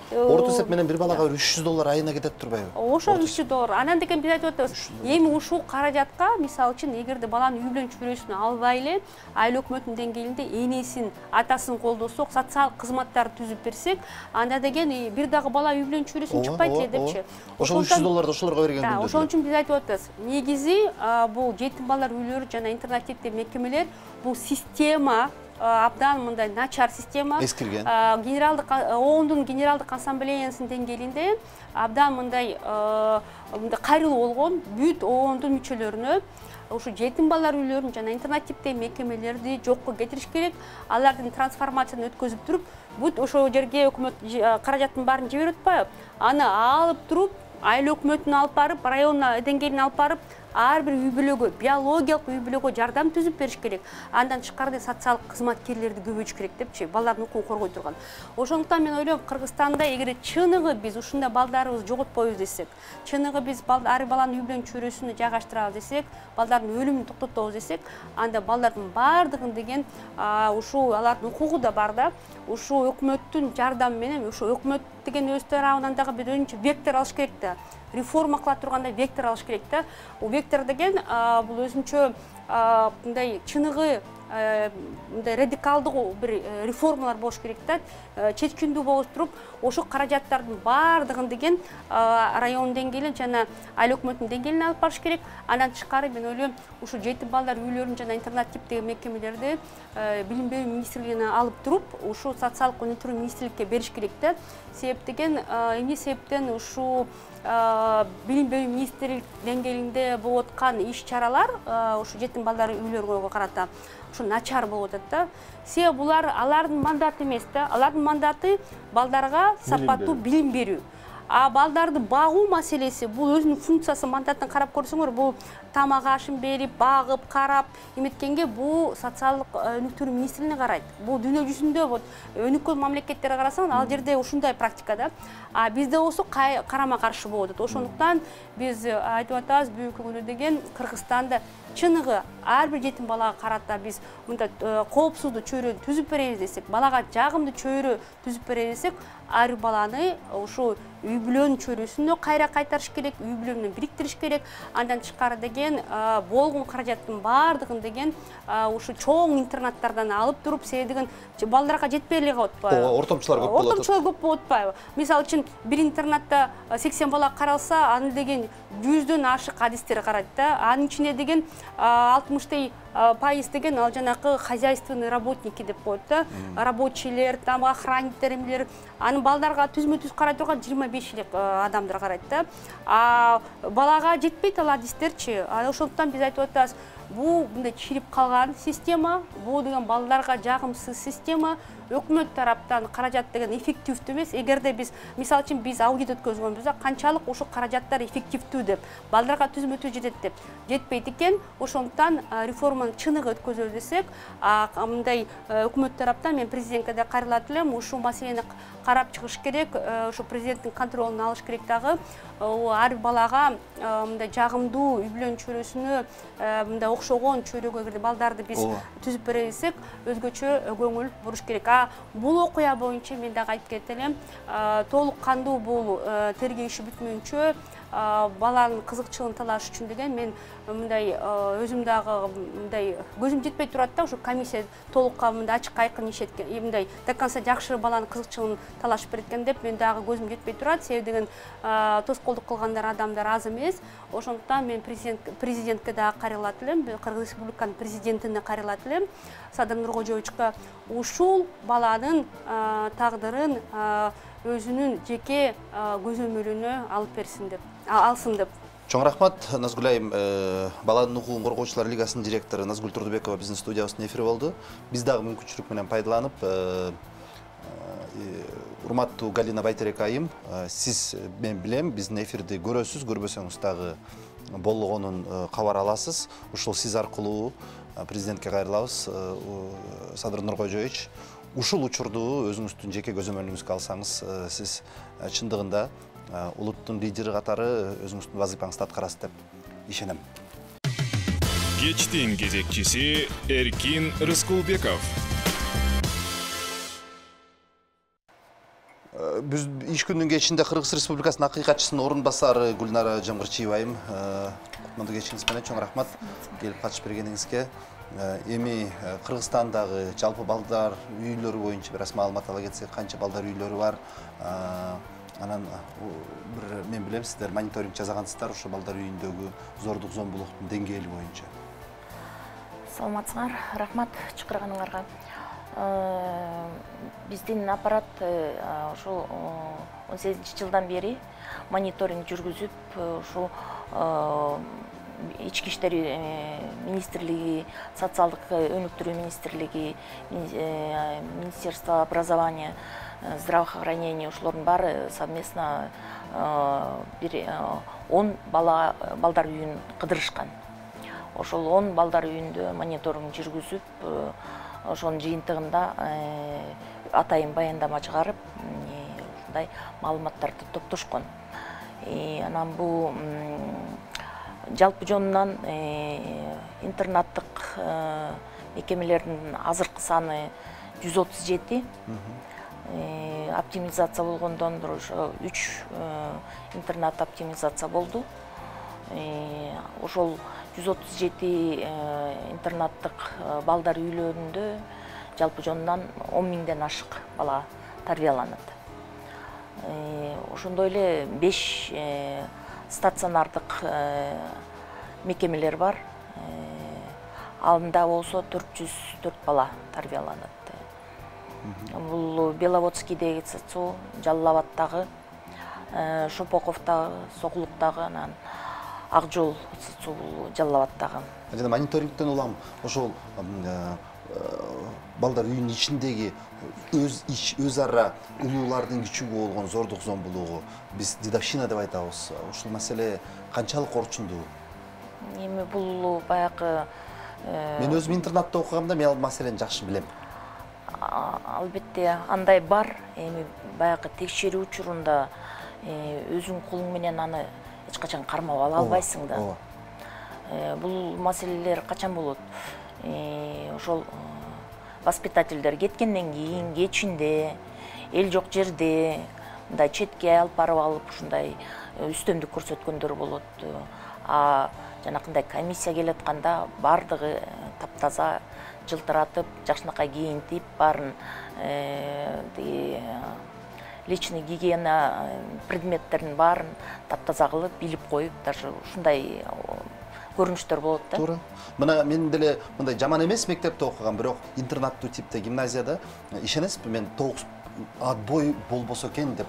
Орто эсеп менен бир балага $300 айына кетет турбайбы? Ошо $300. Анан деген биз айтып атабыз, эми ушул каражатка, мисалы үчүн, эгерде баланын үй бүлөнүн чөйрөсүнө албай эле, айыл өкмөтүнүн деңгээлинде энесин, атасын колдосок, социалдык кызматтарды түзүп берсек, анда деген бир дагы бала үй бүлөнүн чөйрөсүнө чыкпайт эле депчи. Ошол $300 ошолорго берген күндө. Ошон үчүн биз айтып атабыз, негизи бул жетим балдар үйлөрү жана интернат типтеги мекемелер, бул система абдан мындай начар система. Эскирген. ООНдун генералдык ассамблеясынын деңгээлинде абдан мындай кайрылуу болгон бүт ООНдун мүчөлөрүнө ушу жетим балдар үйлөрүн жана интернат типтеги мекемелерди жокко кетириш керек. Алардын трансформациясын өткөзүп туруп, бүт ошол жерге өкмөт каражаттын баарын жиберип атпайбы? Аны алып туруп, айыл өкмөтүнө алып барып, район деңгээлине алып барып, ар бир үй бүлөгө, биологиялык үй бүлөгө жардам түзүп бериш керек. Андан тышкары социалдык кызматкерлерди көбөйтүш керек депчи, балдардын укугун коргой турган. Ошондуктан мен ойлойм, Кыргызстанда эгер чыныгы биз ушундай балдарыбызды жоготпойбуз десек, чыныгы биз ар баланын үй бүлөнүн чөйрөсүнө жайгаштырабыз десек, балдардын өлүмүн токтотобуз десек, анда балдардын баардыгын деген ушул алардын укугу да бар да, ушул өкмөттүн жардамы менен, ушул өкмөт деген өз тарабынан дагы бир өзүнчө вектор алыш керек да. Реформа кыла турганда вектор алыш керек да. Бул вектор деген бул өзүнчө мындай чыныгы мындай радикалдуу бир реформалар болуш керек да. Чечкиндүү болуп туруп, ошо каражаттардын баардыгын деген район деңгээлинен жана айыл өкмөтүнүн деңгээлине алып барыш керек. Андан тышкары мен ойлойм, ушул жетим балдар үйлөрүн жана интернат типтеги мекемелерди билим берүү министрлигине алып туруп, ушул социалдык өнүктүрүү министрликке бериш керек да. Себеп деген эмне себептен ушул билим берүү министрлик деңгээлинде болуп аткан иш-чаралар ушу жетим балдар үйлөрүгө карата ушу начар болуп атат да. Себеби булар алардын мандаты эмес да. Алардын мандаты балдарга сапаттуу билим берүү. Балдарды багуу маселеси, бул өзүнүн функциясы, мандатын карап көрсөңөр, бул тамак ашын берип, багып, карап эметкенге бул социалдык өнүктүрүү министрлигине карайт. Бул дүйнө жүзүндө өнүккөн мамлекеттерге карасаң, ал жерде ушундай практика да. Бизде болсо карама каршы болуп атат. Ошондуктан биз айтып атабыз, бүгүнкү күнү деген Кыргызстанда чыныгы ар бир жетим балага карата биз мындай коопсуздуу чөйрө түзүп беребиз десек, балага жагымдуу чөйрө түзүп беребиз десек, ар баланы ушул үй бүлөнүн чөйрөсүнө кайра кайтарыш керек, үй бүлөнү бириктириш керек. Андан тышкары деген болгон каражаттын баардыгын деген ушу чоң интернаттардан алып туруп, себеби деген балдарга жетпей эле калып атпайбы? Ортомчулар көп болот. Ортомчулар көп болуп атпайбы? Мисалы үчүн бир интернатта 80 бала каралса, аны деген 100дөн ашык адистер карайт да. Анын ичинде деген 60 пайыз деген ал жанакы хозяйственный работники деп коет да. Рабочийлер, там охранниктер, эмелер. Анын балдарга түзмө-түз карай турган 25 элек адамдар карайт да. Балага жетпейт ал адистерчи. Ошондуктан биз айтып атабыз, бул мындай чирип калган система, бул деген балдарга жагымсыз система. Өкмөт тараптан каражат деген эффективдүү эмес. Эгерде биз, мисалы үчүн биз аудит өткөзгөнбүз, канчалык ошо каражаттар эффективдүү деп, балдарга түзмө-түз жетет деп, жетпейт экен. Ошондуктан реформаны чыныгы өткөзөлү десек, мындай өкмөт тараптан мен президентке да кайрылат элем, ушул маселени карап чыгыш керек, ошо президенттин контролун алыш керек дагы. Ар балага мындай жагымдуу үй бүлөнүн чөйрөсүнө мындай окшогон чөйрөгө эгерде балдарды биз түзүп бере десек, өзгөчө көңүл буруш керек. Бул окуя боюнча мен дагы айтып кетет элем, толук кандуу бул тергөө иши бүтмөйүнчө баланын кызыкчылыгын талаш үчүн деген мен мындай өзүм дагы мындай көзүм жетпей турат да, ушу комиссия толукка мындай ачык айкын иш эткен, мындай до конца жакшы баланын кызыкчылыгын талашып береткен деп мен дагы көзүм жетпей турат. Себеби деген тоскоолдук кылгандар адамдар аз эмес. Ошондуктан мен президентке дагы кайрылат элем, Кыргыз Республиканын президентине кайрылат элем, Садыр Нуркожоевичке ушул баланын тагдырын өзүнүн жеке көзөмөлүнө алып берсин деп, алсын деп. Чоң рахмат, Назгүл айым, баланын укугун коргоочулар лигасынын директору Назгүл Турдубекова биздин студиябыздын эфири болду. Биз дагы мүмкүнчүлүк менен пайдаланып, урматтуу Галина Байтерек айым, сиз мен билем, биздин эфирди көрөсүз, көрбөсөңүз дагы болгонун кабар аласыз. Ушул сиз аркылуу президентке кайрылабыз. Садыр Нуркожоевич, ушул учурду өзүңүздүн жеке көзөмөлүңүзгө алсаңыз, сиз чындыгында улуттун лидери катары өзүңүздүн вазыйпаңызды аткарасыз деп ишенем. Кечтин кезекчиси Эркин Рыскулбеков. Биз иш күнүнүн кечинде Кыргыз Республикасынын акыйкатчысынын орун басары Гүлнара Жамгырчиева айым, кутмандуу кечиңиз менен чоң рахмат келип катышып бергениңизге. Эми Кыргызстандагы жалпы балдар үйлөрү боюнча бир аз маалымат ала кетсек, канча балдар үйлөрү бар? Анан бир мен билем, сиздер мониторинг жасагансыздар ошо балдар үйүндөгү зордук зомбулуктун деңгээли боюнча. Саламатсыңар, рахмат чакырганыңарга. Биздин аппарат ошол 18-жылдан бери мониторинг жүргүзүп, ошол ички иштер министрлиги, социалдык өнүктүрүү министрлиги, министерство образования, здравоохранения ушулардын баары совместно бир 10 балдар үйүн кыдырышкан. Ошол 10 балдар үйүндө мониторинг жүргүзүп, ошонун жыйынтыгында атайын баяндама чыгарып, ушундай маалыматтарды топтошкон. Анан бул жалпы жонунан интернаттык мекемелердин азыркы саны 137. Оптимизация болгондон ошо 3 интернат оптимизация болду. Ошол 137 интернаттык балдар үйлөрүндө жалпы жонунан 10 миңден ашык бала тарбияланат. Ошондой эле 5 стационардык мекемелер бар. Анда болсо 404 бала тарбияланат. Бул Беловодскийдеги ЦЦУ, Жалал-Абадтагы, Шопоковтагы, Сокулуктагы, анан Акжол ЦЦУ Жалал-Абадтагы. Жана мониторингден улам ошол балдар үйүнүн ичиндеги өз ара улуулардын күчүгү болгон зордук зомбулугу биз дедовщина деп айтабыз. Ушул маселе канчалык орчундуу? Эми бул баягы мен өзүм интернатта окугамда мен ал маселени жакшы билем. Албетте андай бар. Эми баягы текшерүү учурунда өзүң колуң менен аны эч качан кармап ала албайсың да. Бул маселелер качан болот? Ошол воспитательдер кеткенден кийин, кечинде, эл жок жерде, мындай четке алып барып алып, ушундай үстөмдүк көрсөткөндөр болот. Жанакындай комиссия келатканда бардыгы таптаза жылтыратып, жакшынакай кийинтип, баарын личный гигиена предметтерин баарын таптаза кылып, билип коюп, даже ушундай көрүнүштөр болот да. Туура. Мына мен деле мындай жаман эмес мектепте окугам, бирок интернаттуу типте гимназияда ишенесизби, мен 9 отбой болбосо экен деп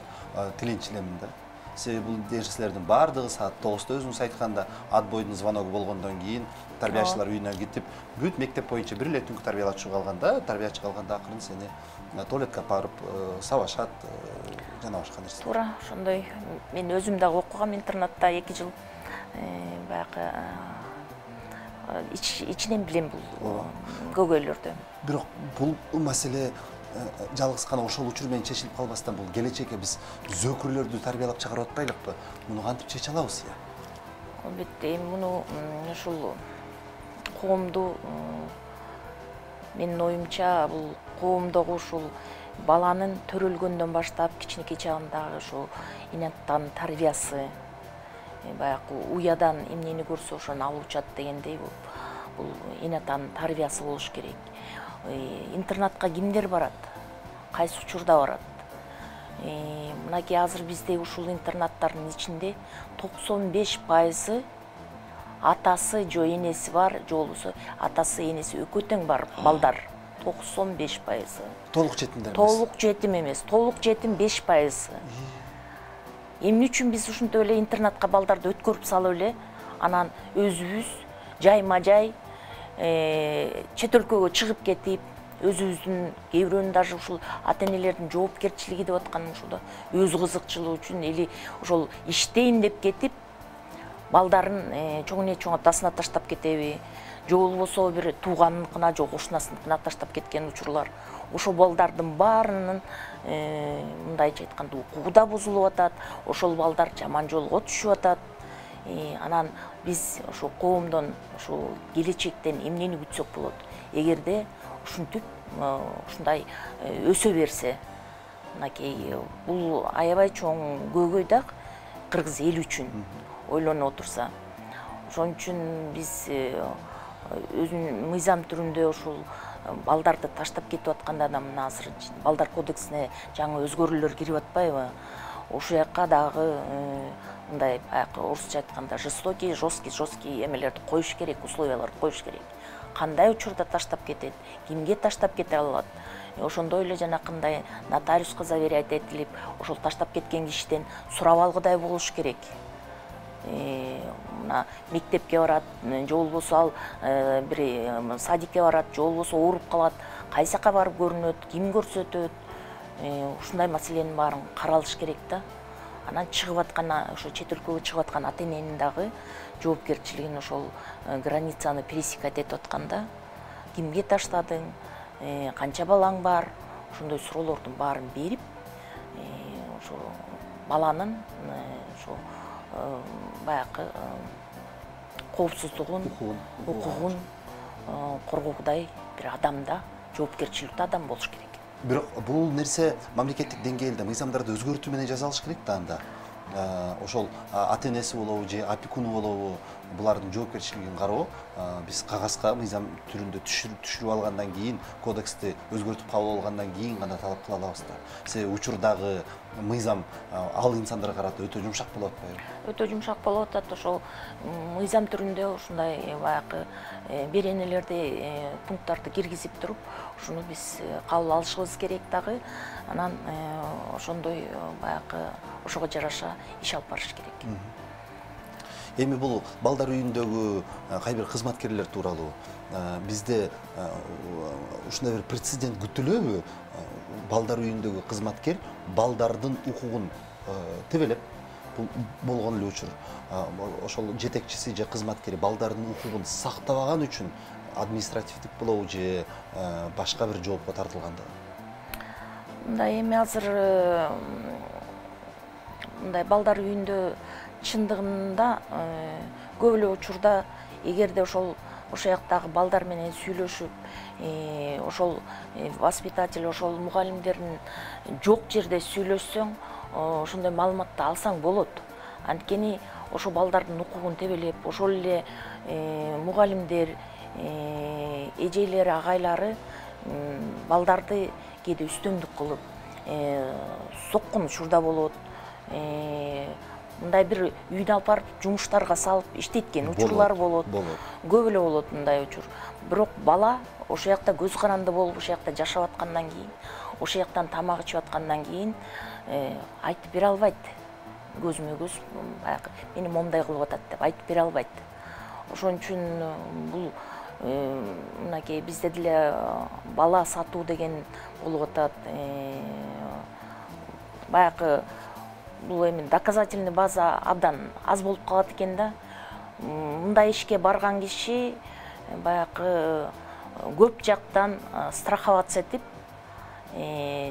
тилинчилемин да. Себеби бул нерселердин баардыгы саат 9-та өзүңүз айтканда отбойдун звоногу болгондон кийин тарбиячылар үйүнө кетип, бүт мектеп боюнча бир эле түнкү тарбиячы калганда акырын сени туалетке алып барып сабашат, жана башка нерсе. Туура, ошондой. Мен өзүм дагы окугам интернатта 2 жыл. Баягы ичинен билем бул көйгөйлөрдү. Бирок бул маселе жалгыз гана ошол учур менен чечилип калбастан бул келечекке биз зөөкүрлөрдү тарбиялап чыгарып атпайлыкпы? Муну кантип чече алабыз? Албетте, муну ушул коомду, менин оюмча, бул коомдогу ушул баланын төрөлгөндөн баштап кичинекей чагындагы ушул инаттан тарбиясы, баягы уядан эмнени көрсө ошону алып учат дегендей бул инаттан тарбиясы болуш керек. Интернатка кимдер барат? Кайсы учурда барат? Мынакей азыр бизде ушул интернаттардын ичинде 95% атасы жо энеси бар, же болбосо атасы энеси экөө тең бар балдар. 95%. Толук жетимдер эмес. Толук жетим эмес, толук жетим 5%. Эмне үчүн биз ушунтип эле интернатка балдарды өткөрүп салып эле, анан өзүбүз жайма-жай чет өлкөгө чыгып кетип, өзүбүздүн кээ бирөөнүн даже ушул ата-энелердин жоопкерчилиги деп атканым ушулда өз кызыкчылыгы үчүн или ошол иштейм деп кетип, балдарын чоң эне чоң атасына таштап кетеби, же болбосо бир тууганыныкына же кошунасыныкына таштап кеткен учурлар. Ошол балдардын баарынын мындайча айтканда укугу да бузулуп атат, ошол балдар жаман жолго түшүп атат. Анан биз ошо коомдон ошо келечектен эмнени күтсөк болот? Эгерде ушинтип ушундай өсө берсе, мынакей бул аябай чоң көйгөй да кыргыз эли үчүн ойлонуп отурса. Ошон үчүн биз өзүнүн мыйзам түрүндө ушул балдарды таштап кетип атканда да мына азыр балдар кодексине жаңы өзгөрүүлөр кирип атпайбы? Ошол жакка дагы мындай баягы орусча айтканда жесткий эмелерди коюш керек, условияларды коюш керек. Кандай учурда таштап кетет, кимге таштап кете алат? Ошондой эле жанакындай нотариуска заверять этилип, ошол таштап кеткен кишиден сурап алгыдай болуш керек. мына мектепке барат, же болбосо ал бир садикке барат, же болбосо ооруп калат, кайсы жака барып көрүнөт, ким көрсөтөт, ушундай маселенин баарын каралыш керек да. Анан чыгып аткан, ошо чет өлкөгө чыгып аткан ата эненин дагы жоопкерчилигин ошол границаны пересекать этип атканда кимге таштадың, канча балаң бар, ошондой суроолордун баарын берип, ошо баланын ошо баягы коопсуздугун, укугун коргоогудай бир адамда, жоопкерчиликтүү адам болуш керек. Бирок бул нерсе мамлекеттик деңгээлде мыйзамдарды өзгөртүү менен жасалыш керек да анда. Ошол ата энеси болобу же опекуну болобу, булардын жоопкерчилигин кароо биз кагазга мыйзам түрүндө түшүрүп алгандан кийин, кодексти өзгөртүп кабыл алгандан кийин гана талап кыла алабыз да. Себеби учурдагы мыйзам ал инсандарга карата өтө жумшак болуп атпайбы? Өтө жумшак болуп атат. Ошол мыйзам түрүндө ушундай баягы беренелерди, пункттарды киргизип туруп, ушуну биз кабыл алышыбыз керек дагы. Анан ошондой баягы ошого жараша иш алып барыш керек. Эми бул балдар үйүндөгү кайбир кызматкерлер тууралуу бизде ушундай бир прецедент күтүлөбү? Балдар үйүндөгү кызматкер балдардын укугун тебелеп, бул болгон эле учур. Ошол жетекчиси же кызматкери балдардын укугун сактабаган үчүн административдик болобу же башка бир жоопко тартылганда? Мындай эми азыр мындай балдар үйүндө чындыгында көп эле учурда эгерде ошол жактагы балдар менен сүйлөшүп, ошол воспитатель, ошол мугалимдердин жок жерде сүйлөшсөң, ошондой маалыматты алсаң болот. Анткени ошо балдардын укугун тебелеп, ошол эле мугалимдер, эжейлери, агайлары балдарды кээде үстөмдүк кылып, соккон учурда болот. Мындай бир үйүнө алып барып жумуштарга салып иштеткен учурлар болот. Көп эле болот мындай учур. Бирок бала ошол жакта көз каранды болуп, ошол жакта жашап аткандан кийин, ошол жактан тамак ичип аткандан кийин айтып бере албайт. Көзмө көз баягы мени момундай кылып атат деп айтып бере албайт. Ошон үчүн бул мынакей бизде деле бала сатуу деген болуп атат. Баягы бул эми доказательный база абдан аз болуп калат экен да. Мындай ишке барган киши баягы көп жактан страховаться этип,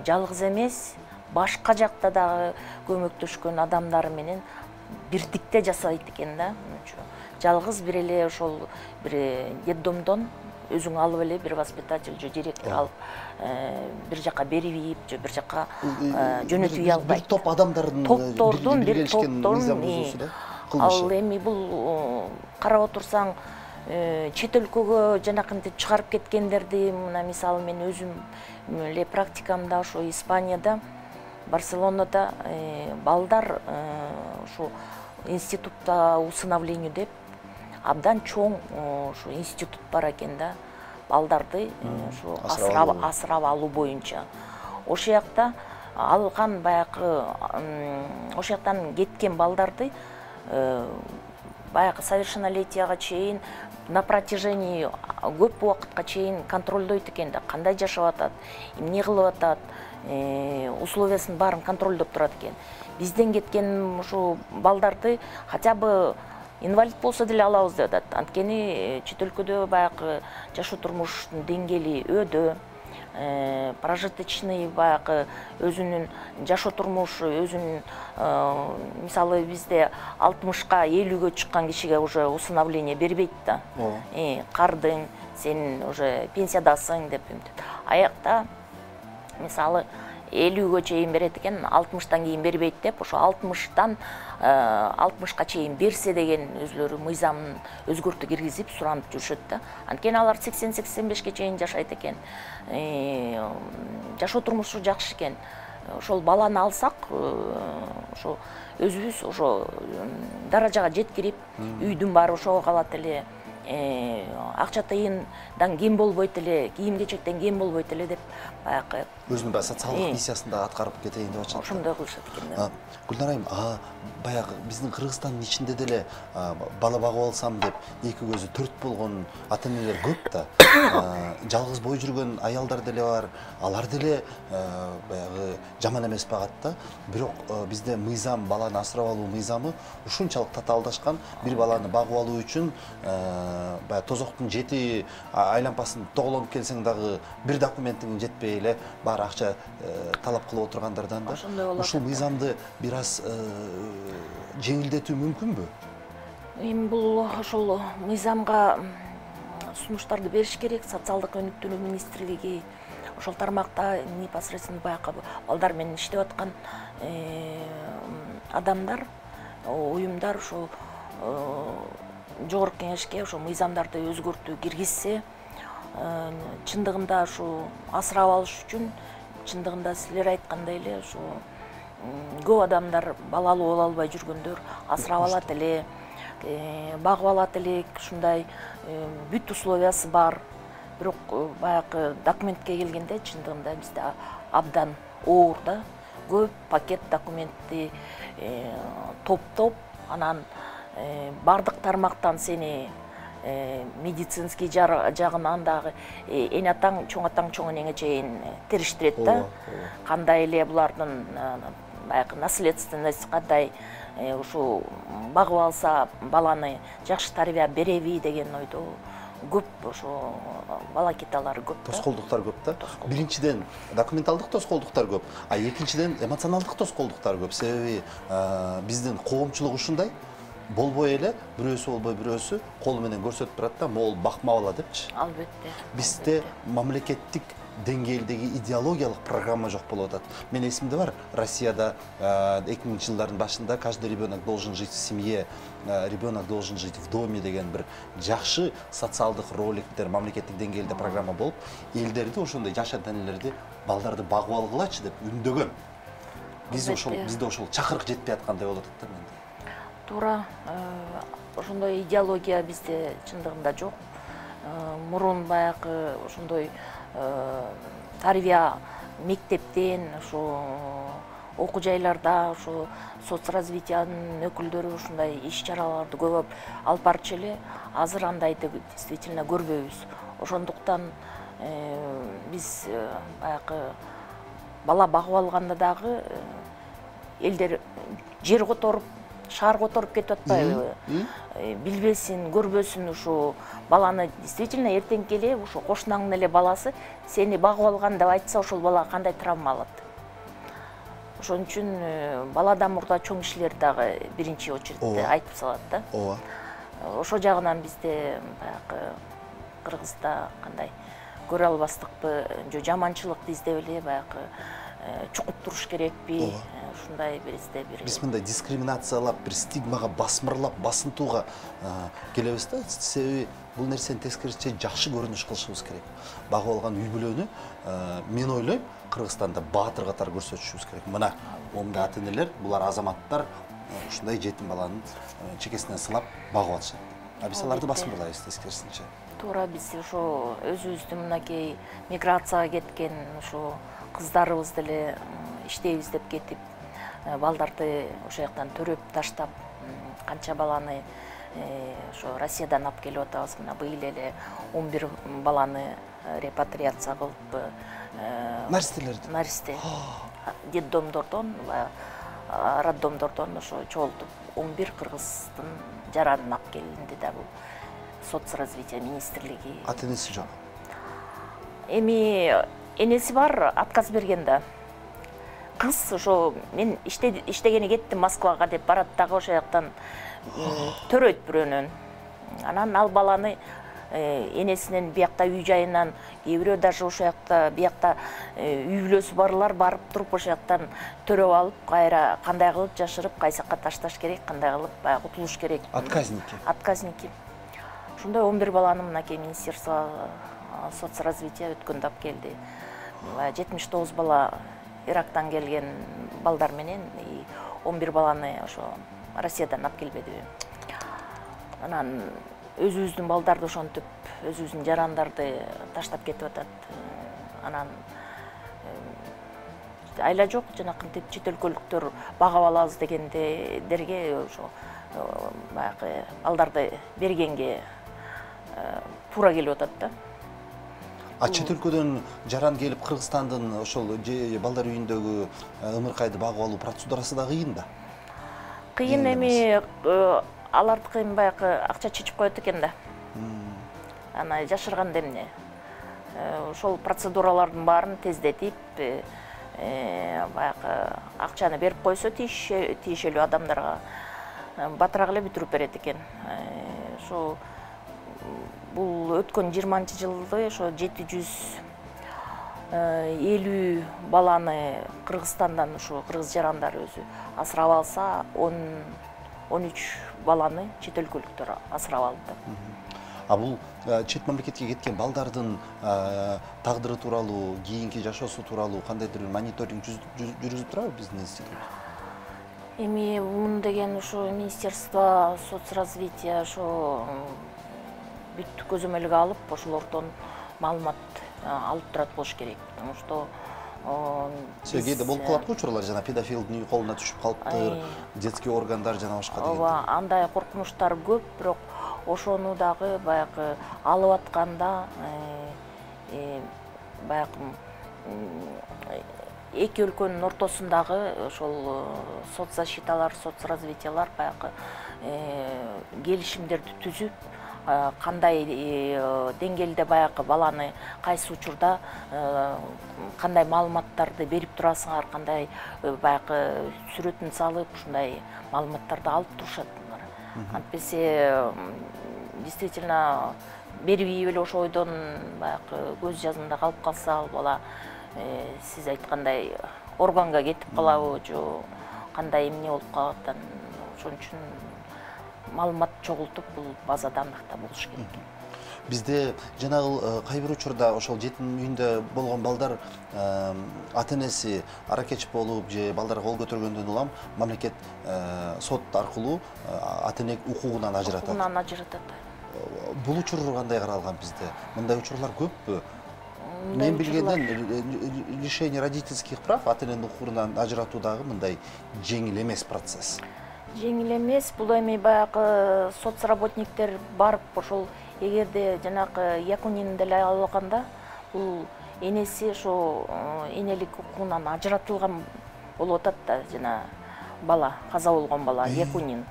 жалгыз эмес, башка жакта дагы көмөктөшкөн адамдары менен бирдикте жасайт экен да. Жалгыз бир эле ошол бир детдомдон өзүң алып эле бир воспитатель же директор алып бир жака берип же бир жака жөнөтүй албайт. Бир топ адамдардын топтордун бир топтордун ал эми бул карап отурсаң чет өлкөгө жанакынтип чыгарып кеткендерди, мына мисалы мен өзүм эле практикамда ошо Испанияда, Барселонада балдар ошо институтта усыновлению деп абдан чоң ошо институт бар экен да, балдарды ошо асырап алуу боюнча. Ошол жакта алган баягы ошол жактан кеткен балдарды баягы совершеннолетияга чейин на протяжении көп убакытка чейин контролдойт экен да, кандай жашап атат, эмне кылып атат, условиясын баарын контролдоп турат экен. Бизден кеткен ошо балдарды хотя бы инвалид болсо деле алабыз деп атат. Анткени чет өлкөдө баягы жашоо турмуштун деңгээли өдө, прожиточный баягы өзүнүн жашоо турмушу, өзүнүн мисалы бизде 60ка 50гө чыккан кишиге уже усыновление бербейт да. Кардың, сен уже пенсиядасың деп. Аякта мисалы 50гө чейин берет экен, 60тан кийин бербейт деп, ошо 60ка чейин берсе деген өзлөрү мыйзамын өзгөртүү киргизип суранып жүрүшөт да. Анткени алар 80-85ке чейин жашайт экен. Жашоо турмушу жакшы экен. Ошол баланы алсак, ошо өзүбүз ошо даражага жеткирип, үйдүн баары ошого калат эле. акча тыйындан кем болбойт эле, кийим кечектен кем болбойт эле деп баягы өзүнүн баягы социалдык миссиясында аткарып кетейин деп атышат. ошондой кылышат экен. Гүлнар айым, баягы биздин Кыргызстандын ичинде деле бала багып алсам деп эки көзү төрт болгон ата-энелер көп да. Жалгыз бой жүргөн аялдар деле бар. Алар деле баягы жаман эмес багат да. Бирок бизде мыйзам, баланы асырап алуу мыйзамы ушунчалык татаалдашкан, бир баланы багып алуу үчүн баягы тозоктун жети айлампасын тоголонуп келсең дагы бир документиң жетпей эле бар акча талап кылып отургандардан да. Ушул мыйзамды бир аз жеңилдетүү мүмкүнбү? Эми бул ошол мыйзамга сунуштарды бериш керек. Социалдык өнүктүрүү министрлиги ошол тармакта непосредственно баягы балдар менен иштеп аткан адамдар, уюмдар ошол жогорку кеңешке ошо мыйзамдарды өзгөртүү киргизсе, чындыгында ушу асырап алыш үчүн чындыгында силер айткандай эле ушу көп адамдар балалуу боло албай жүргөндөр асырап алат эле, багып алат элек, ушундай бүт условиясы бар. Бирок баягы документке келгенде чындыгында бизде абдан оор да, көп пакет документти топтоп, анан бардык тармактан сени медицинский жагынан дагы эне атаң, чоң энеңе чейин териштирет да. Кандай эле булардын баягы наследственность кандай, ушу багып алса баланы жакшы тарбия береби деген ойдо көп ошо балакиталар көп да. Тоскоолдуктар көп да. Биринчиден документалдык тоскоолдуктар көп, а экинчиден эмоционалдык тоскоолдуктар көп. Себеби биздин коомчулук ушундай болбой эле, бирөөсү болбой бирөөсү колу менен көрсөтүп турат да, могул бакма бала депчи. Албетте. Бизде мамлекеттик деңгээлдеги идеологиялык программа жок болуп атат. Мен эсимде бар, Россияда 2000 жылдардын башында каждый ребенок должен жить в семье, ребенок должен жить в доме деген бир жакшы социалдык роликтер мамлекеттик деңгээлде программа болуп, элдерди ошондой жаш ата-энелерди балдарды багып алгылачы деп үндөгөн. Бизде ошол чакырык жетпей аткандай болуп атат да менде. Туура, ошондой идеология бизде чындыгында жок. Мурун баягы ошондой тарбия мектептен, ошо окуу жайларда, ошо соцразвитиянын өкүлдөрү ушундай иш-чараларды көп алып барчу эле. Азыр андайды действительно көрбөйбүз. Ошондуктан биз баягы бала багып алганда дагы элдер жер которуп, шаар которуп кетип атпайбы? Билбесин, көрбөсүн ушу баланы действительно эртеңки эле ушу кошунаңдын эле баласы сени багып алган деп айтса, ошол бала кандай травма алат? Ошон үчүн баладан мурда чоң кишилер дагы биринчи очередте айтып салат да. Ооба. Ошол жагынан бизде баягы Кыргызда кандай көрө албастыкпы, же жаманчылыкты издеп эле баягы чукуп туруш керекпи? Ушундай бизде бир. Биз мындай дискриминациялап, бир стигмага басмырлап, басынтууга келебиз да. Себеби бул нерсени тескерисинче жакшы көрүнүш кылышыбыз керек. Багып алган үй бүлөнү мен ойлойм, Кыргызстанда баатыр катары көрсөтүшүбүз керек. Мына момундай ата-энелер, булар азаматтар ушундай жетим баланын чекесинен сылап багып атышат. Биз аларды басмырлайбыз тескерисинче. Туура, биз ошо өзүбүздүн мынакей миграцияга кеткен ошо кыздарыбыз деле иштейбиз деп кетип, балдарды ошол жактан төрөп таштап, канча баланы ошо Россиядан алып келип атабыз. Мына быйыл эле 11 баланы репатриация кылып, наристе детдомдордон, роддомдордон ошо чогултуп 11 кыргыздын жаранын алып келинди да. Бул соцразвитие министрлиги. Ата-энеси жок. Эми энеси бар, отказ берген да. Кыз ошо мен иштегени кеттим Москвага деп барат дагы ошол жактан төрөйт бирөөнөн. Анан ал баланы энесинен биякта үй жайынан, кээ бирөө даже ошол жакта биякта үй бүлөсү барлар барып туруп ошол жактан төрөп алып, кайра кандай кылып жашырып, кайсы жакка ташташ керек, кандай кылып баягы кутулуш керек. Отказники. Ошондой 11 баланы мынакей министерство соцразвития өткөндө алып келди. 79 бала Ирактан келген балдар менен 11 баланы ошо Россиядан алып келбедиби. Анан өзүбүздүн балдарды ошентип өзүбүздүн жарандарды таштап кетип атат. Анан айла жок, жанакынтип чет өлкөлүктөр багып алабыз дегендерге ошо баягы балдарды бергенге туура келип атат да. Чет өлкөдөн жаран келип Кыргызстандын ошол балдар үйүндөгү ымыркайды багып алуу процедурасы да кыйын да. Кыйын эми алардыкы баягы акча чечип коет экен да. Ана жашырганда эмне? Ошол процедуралардын баарын тездетип, баягы акчаны берип койсо тиешелүү адамдарга батыраак эле бүтүрүп берет экен. Ошо бул өткөн 20-жылды ошо 750 баланы Кыргызстандан ушу кыргыз жарандары өзү асырап алса, 13 баланы чет өлкөлүктөр асырап алды. Бул чет мамлекетке кеткен балдардын тагдыры тууралуу, кийинки жашоосу тууралуу кандайдыр мониторинг жүргүзүп турабы биздин институт? Эми муну деген ушу Министерство соцразвития ошо бүт көзөмөлгө алып, ошолордон маалымат алып турат болуш керек. Потому что Кээде болуп калат го учурлар, жана педофилдин колуна түшүп калыптыр, детский органдар жана башка деген. Ооба, андай коркунучтар көп, бирок ошону дагы баягы алып атканда баягы эки өлкөнүн ортосундагы ошол соцзащиталар, соцразвитиялар баягы келишимдерди түзүп, кандай деңгээлде баягы баланы кайсы учурда кандай маалыматтарды берип турасыңар, кандай баягы сүрөтүн салып, ушундай маалыматтарды алып турушат. Антпесе действительно бербей эле ошо ойдон баягы көз жазымда калып калса, ал бала сиз айткандай органга кетип калабы, же кандай эмне болуп калат. Ошон үчүн маалымат чогултуп бул базада андакта болуш керек. Бизде жанагы кай бир учурда ошол жетим үйүндө болгон балдар ата-энеси аракеч болуп же балдарга кол көтөргөндөн улам мамлекет сот аркылуу ата-эне укугунан ажыратат. Бул учур кандай каралган бизде? Мындай учурлар көппү? Мен билгенден лишение родительских прав ата-эненин укугунан ажыратуудагы мындай жеңил эмес процесс. Жеңил эмес, бул эми баягы соцработниктер барып ошол эгерде жанагы якунин деле алганда, бул энеси ошо энелик укугунан ажыратылган болуп атат да, жана бала, каза болгон бала якунин.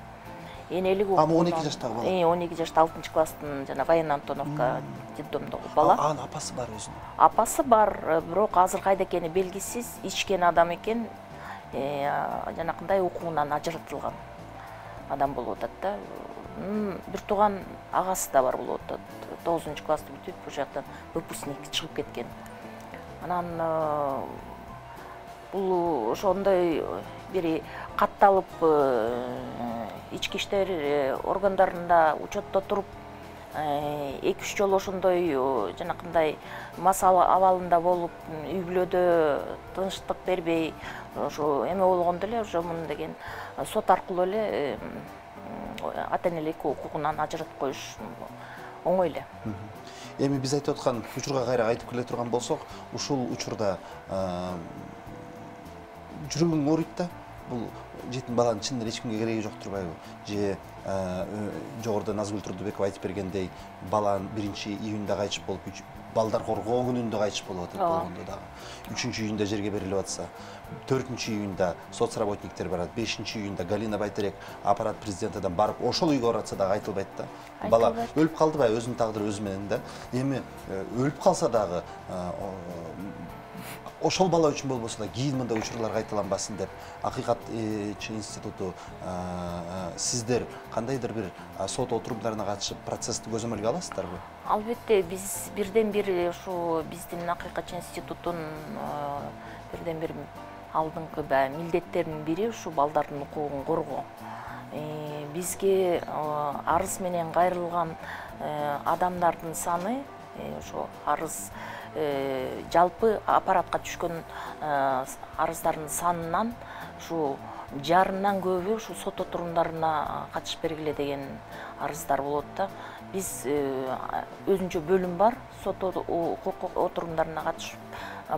Энелик укугунан 12 жаштагы бала. 12 жашта 6 класстын жана Военный Антоновка детдомдогу бала. Анын апасы бар өзүнүн. Апасы бар, бирок азыр кайда экени белгисиз, ичкен адам экен, жанакындай укугунан ажыратылган адам болуп атат да. Бир тууган агасы да бар болуп атат. 9 классты бүтүп, ошол жактан выпускник чыгып кеткен. Анан бул ошондой бир катталып ички иштер органдарында учетто туруп 2-3 жолу ошондой жанакындай мас абалында болуп, үй бүлөдө тынчтык бербей, ошо эме болгондо эле ошо муну деген сот аркылуу эле ата-энелик укугунан ажыратып коюш оңой эле. Эми биз айтып аткан учурга кайра айтып келе турган болсок, ушул учурда жүрөгүң ооруйт да. Бул жетим баланын чынында эч кимге кереги жок турбайбы? Же жогоруда Назгүл Турдубекова айтып бергендей, баланын 1-июнда кайтыш болуп, балдар коргоо күнүндө кайтыш болуп атат болгондо дагы. 3-июнда жерге берилип атса, 4-июнда соцработниктер барат, 5-июнда Галина Байтерек аппарат президентидан барып ошол үйгө баратса дагы айтылбайт да. Бала өлүп калдыбай, өзүнүн тагдыры өзү менен да. Эми өлүп калса дагы ошол бала үчүн болбосо да кийин мындай учурлар кайталанбасын деп Акыйкат институту сиздер кандайдыр бир сот отурумдарына катышып процессти көзөмөлгө аласыздарбы? Албетте, биз бирден бир ушу биздин Акыйкат институтунун бирден бир алдыңкы милдеттеринин бири ушу балдардын укугун коргоо. Бизге арыз менен кайрылган адамдардын саны, ошо арыз жалпы аппаратка түшкөн арыздардын санынан ушу жарымдан көбү ушу сот отурумдарына катышып бергиле деген арыздар болот да. биз өзүнчө бөлүм бар, сот укук отурумдарына катышып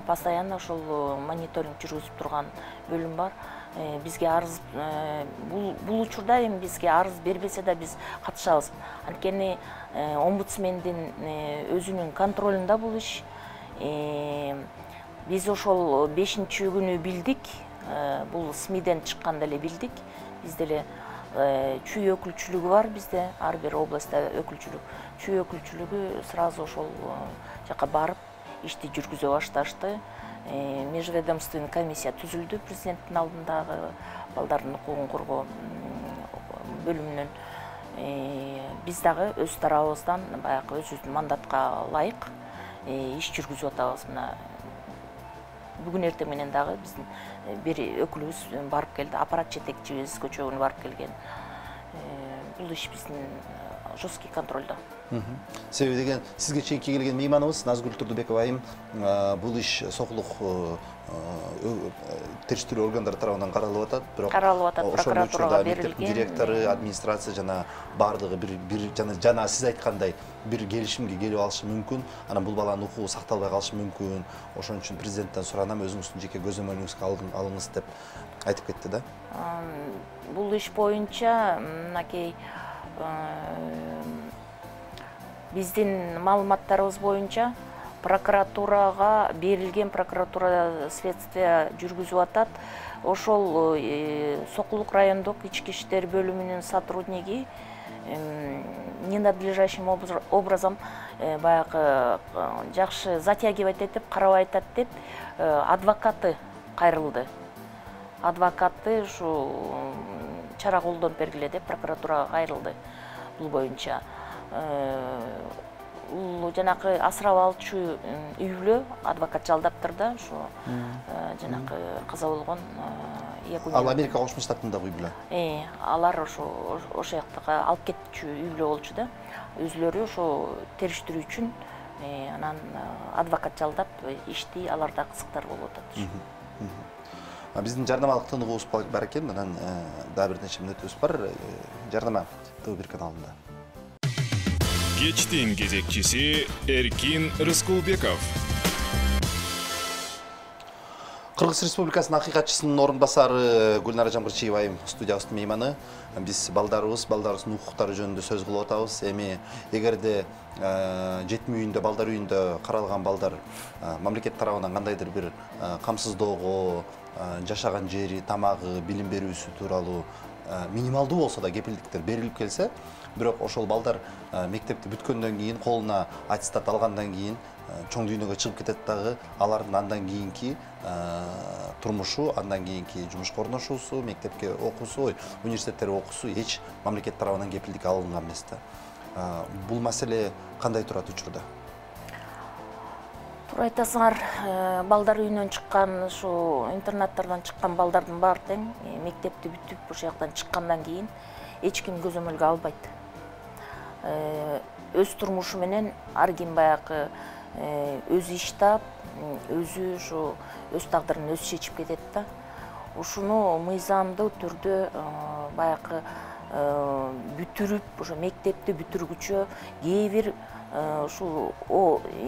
постоянно ошол мониторинг жүргүзүп турган бөлүм бар. Бизге арыз бул учурда эми бизге арыз бербесе да биз катышабыз. Анткени омбудсмендин өзүнүн контролунда бул иш. Биз ошол 5-күнү билдик, бул СМИден чыкканда эле билдик. Бизде эле чүй өкүлчүлүгү бар, бизде ар бир областта өкүлчүлүк. Чүй өкүлчүлүгү сразу ошол жака барып ишти жүргүзө башташты. Межведомственный комиссия түзүлдү президенттин алдындагы балдардын укугун коргоо бөлүмүнөн. Биз дагы өз тарабыбыздан баягы өзүбүздүн мандатка ылайык иш жүргүзүп атабыз. Мына бүгүн эртең менен дагы биздин бир өкүлүбүз барып келди, аппарат жетекчибиз көчөгүнө барып келген. Бул иш биздин жесткий контролдо. Себеби деген сизге чейинки келген мейманыбыз Назгүл Турдубекова айым бул иш сокулук териштирүү органдары тарабынан каралып атат, бирок прокуратурага берилген. Директору, администрация жана бардыгы бир жана сиз айткандай бир келишимге келип алышы мүмкүн. Анан бул баланын укугу сакталбай калышы мүмкүн. Ошон үчүн президенттен суранам, өзүңүздүн жеке көзөмөлүңүзгө алыңыз деп айтып кетти да. Бул иш боюнча мынакей биздин маалыматтарыбыз боюнча прокуратурага берилген, прокуратура следствие жүргүзүп атат. Ошол Сокулук райондук ички иштер бөлүмүнүн сотрудниги ненадлежащим образом баягы жакшы затягивать этип, карабай атат деп адвокаты кайрылды. Адвокаты ушу чара колдонуп бергиле деп прокуратурага кайрылды бул боюнча. Бул жанакы асырап алчу үй бүлө адвокат жалдаптыр да, ушу жанакы каза болгон Якуния. Ал Америка Кошмо Штатындагы үй бүлө. Алар ошо жактага алып кетчү үй бүлө болчу да. Өзүлөрү ошо териштирүү үчүн анан адвокат жалдап ишти аларда кызыктар болуп атат. Биздин жарнамалык тыныгыбыз бар экен, анан дагы бир нече мүнөтүбүз бар. Жарнама ТВ1 каналында. Кечтин кезекчиси Эркин Рыскулбеков. Кыргыз Республикасынын акыйкатчысынын орун басары Гүлнара Жамгырчиева айым студиябыздын мейманы. Биз балдарыбыздын укуктары жөнүндө сөз кылып атабыз. Эми эгерде жетим үйүндө, балдар үйүндө каралган балдар мамлекет тарабынан кандайдыр бир камсыздоого, жашаган жери, тамагы, билим берүүсү тууралуу минималдуу болсо да кепилдиктер берилип келсе, бирок ошол балдар мектепти бүткөндөн кийин, колуна аттестат алгандан кийин чоң дүйнөгө чыгып кетет дагы, алардын андан кийинки турмушу, андан кийинки жумушка орношуусу, мектепке окуусу, университеттерге окуусу эч мамлекет тарабынан кепилдик алынган эмес да. Бул маселе кандай турат учурда? Туура айтасыңар, балдар үйүнөн чыккан, ушу интернаттардан чыккан балдардын баары тең мектепти бүтүп ошол жактан чыккандан кийин эч ким көзөмөлгө албайт. Өз турмушу менен ар ким баягы өзү иштап, өзү ушу өз тагдырын өзү чечип кетет да. Ушуну мыйзамдуу түрдө баягы бүтүрүп, ошо мектепти бүтүргүчө кээ бир ушул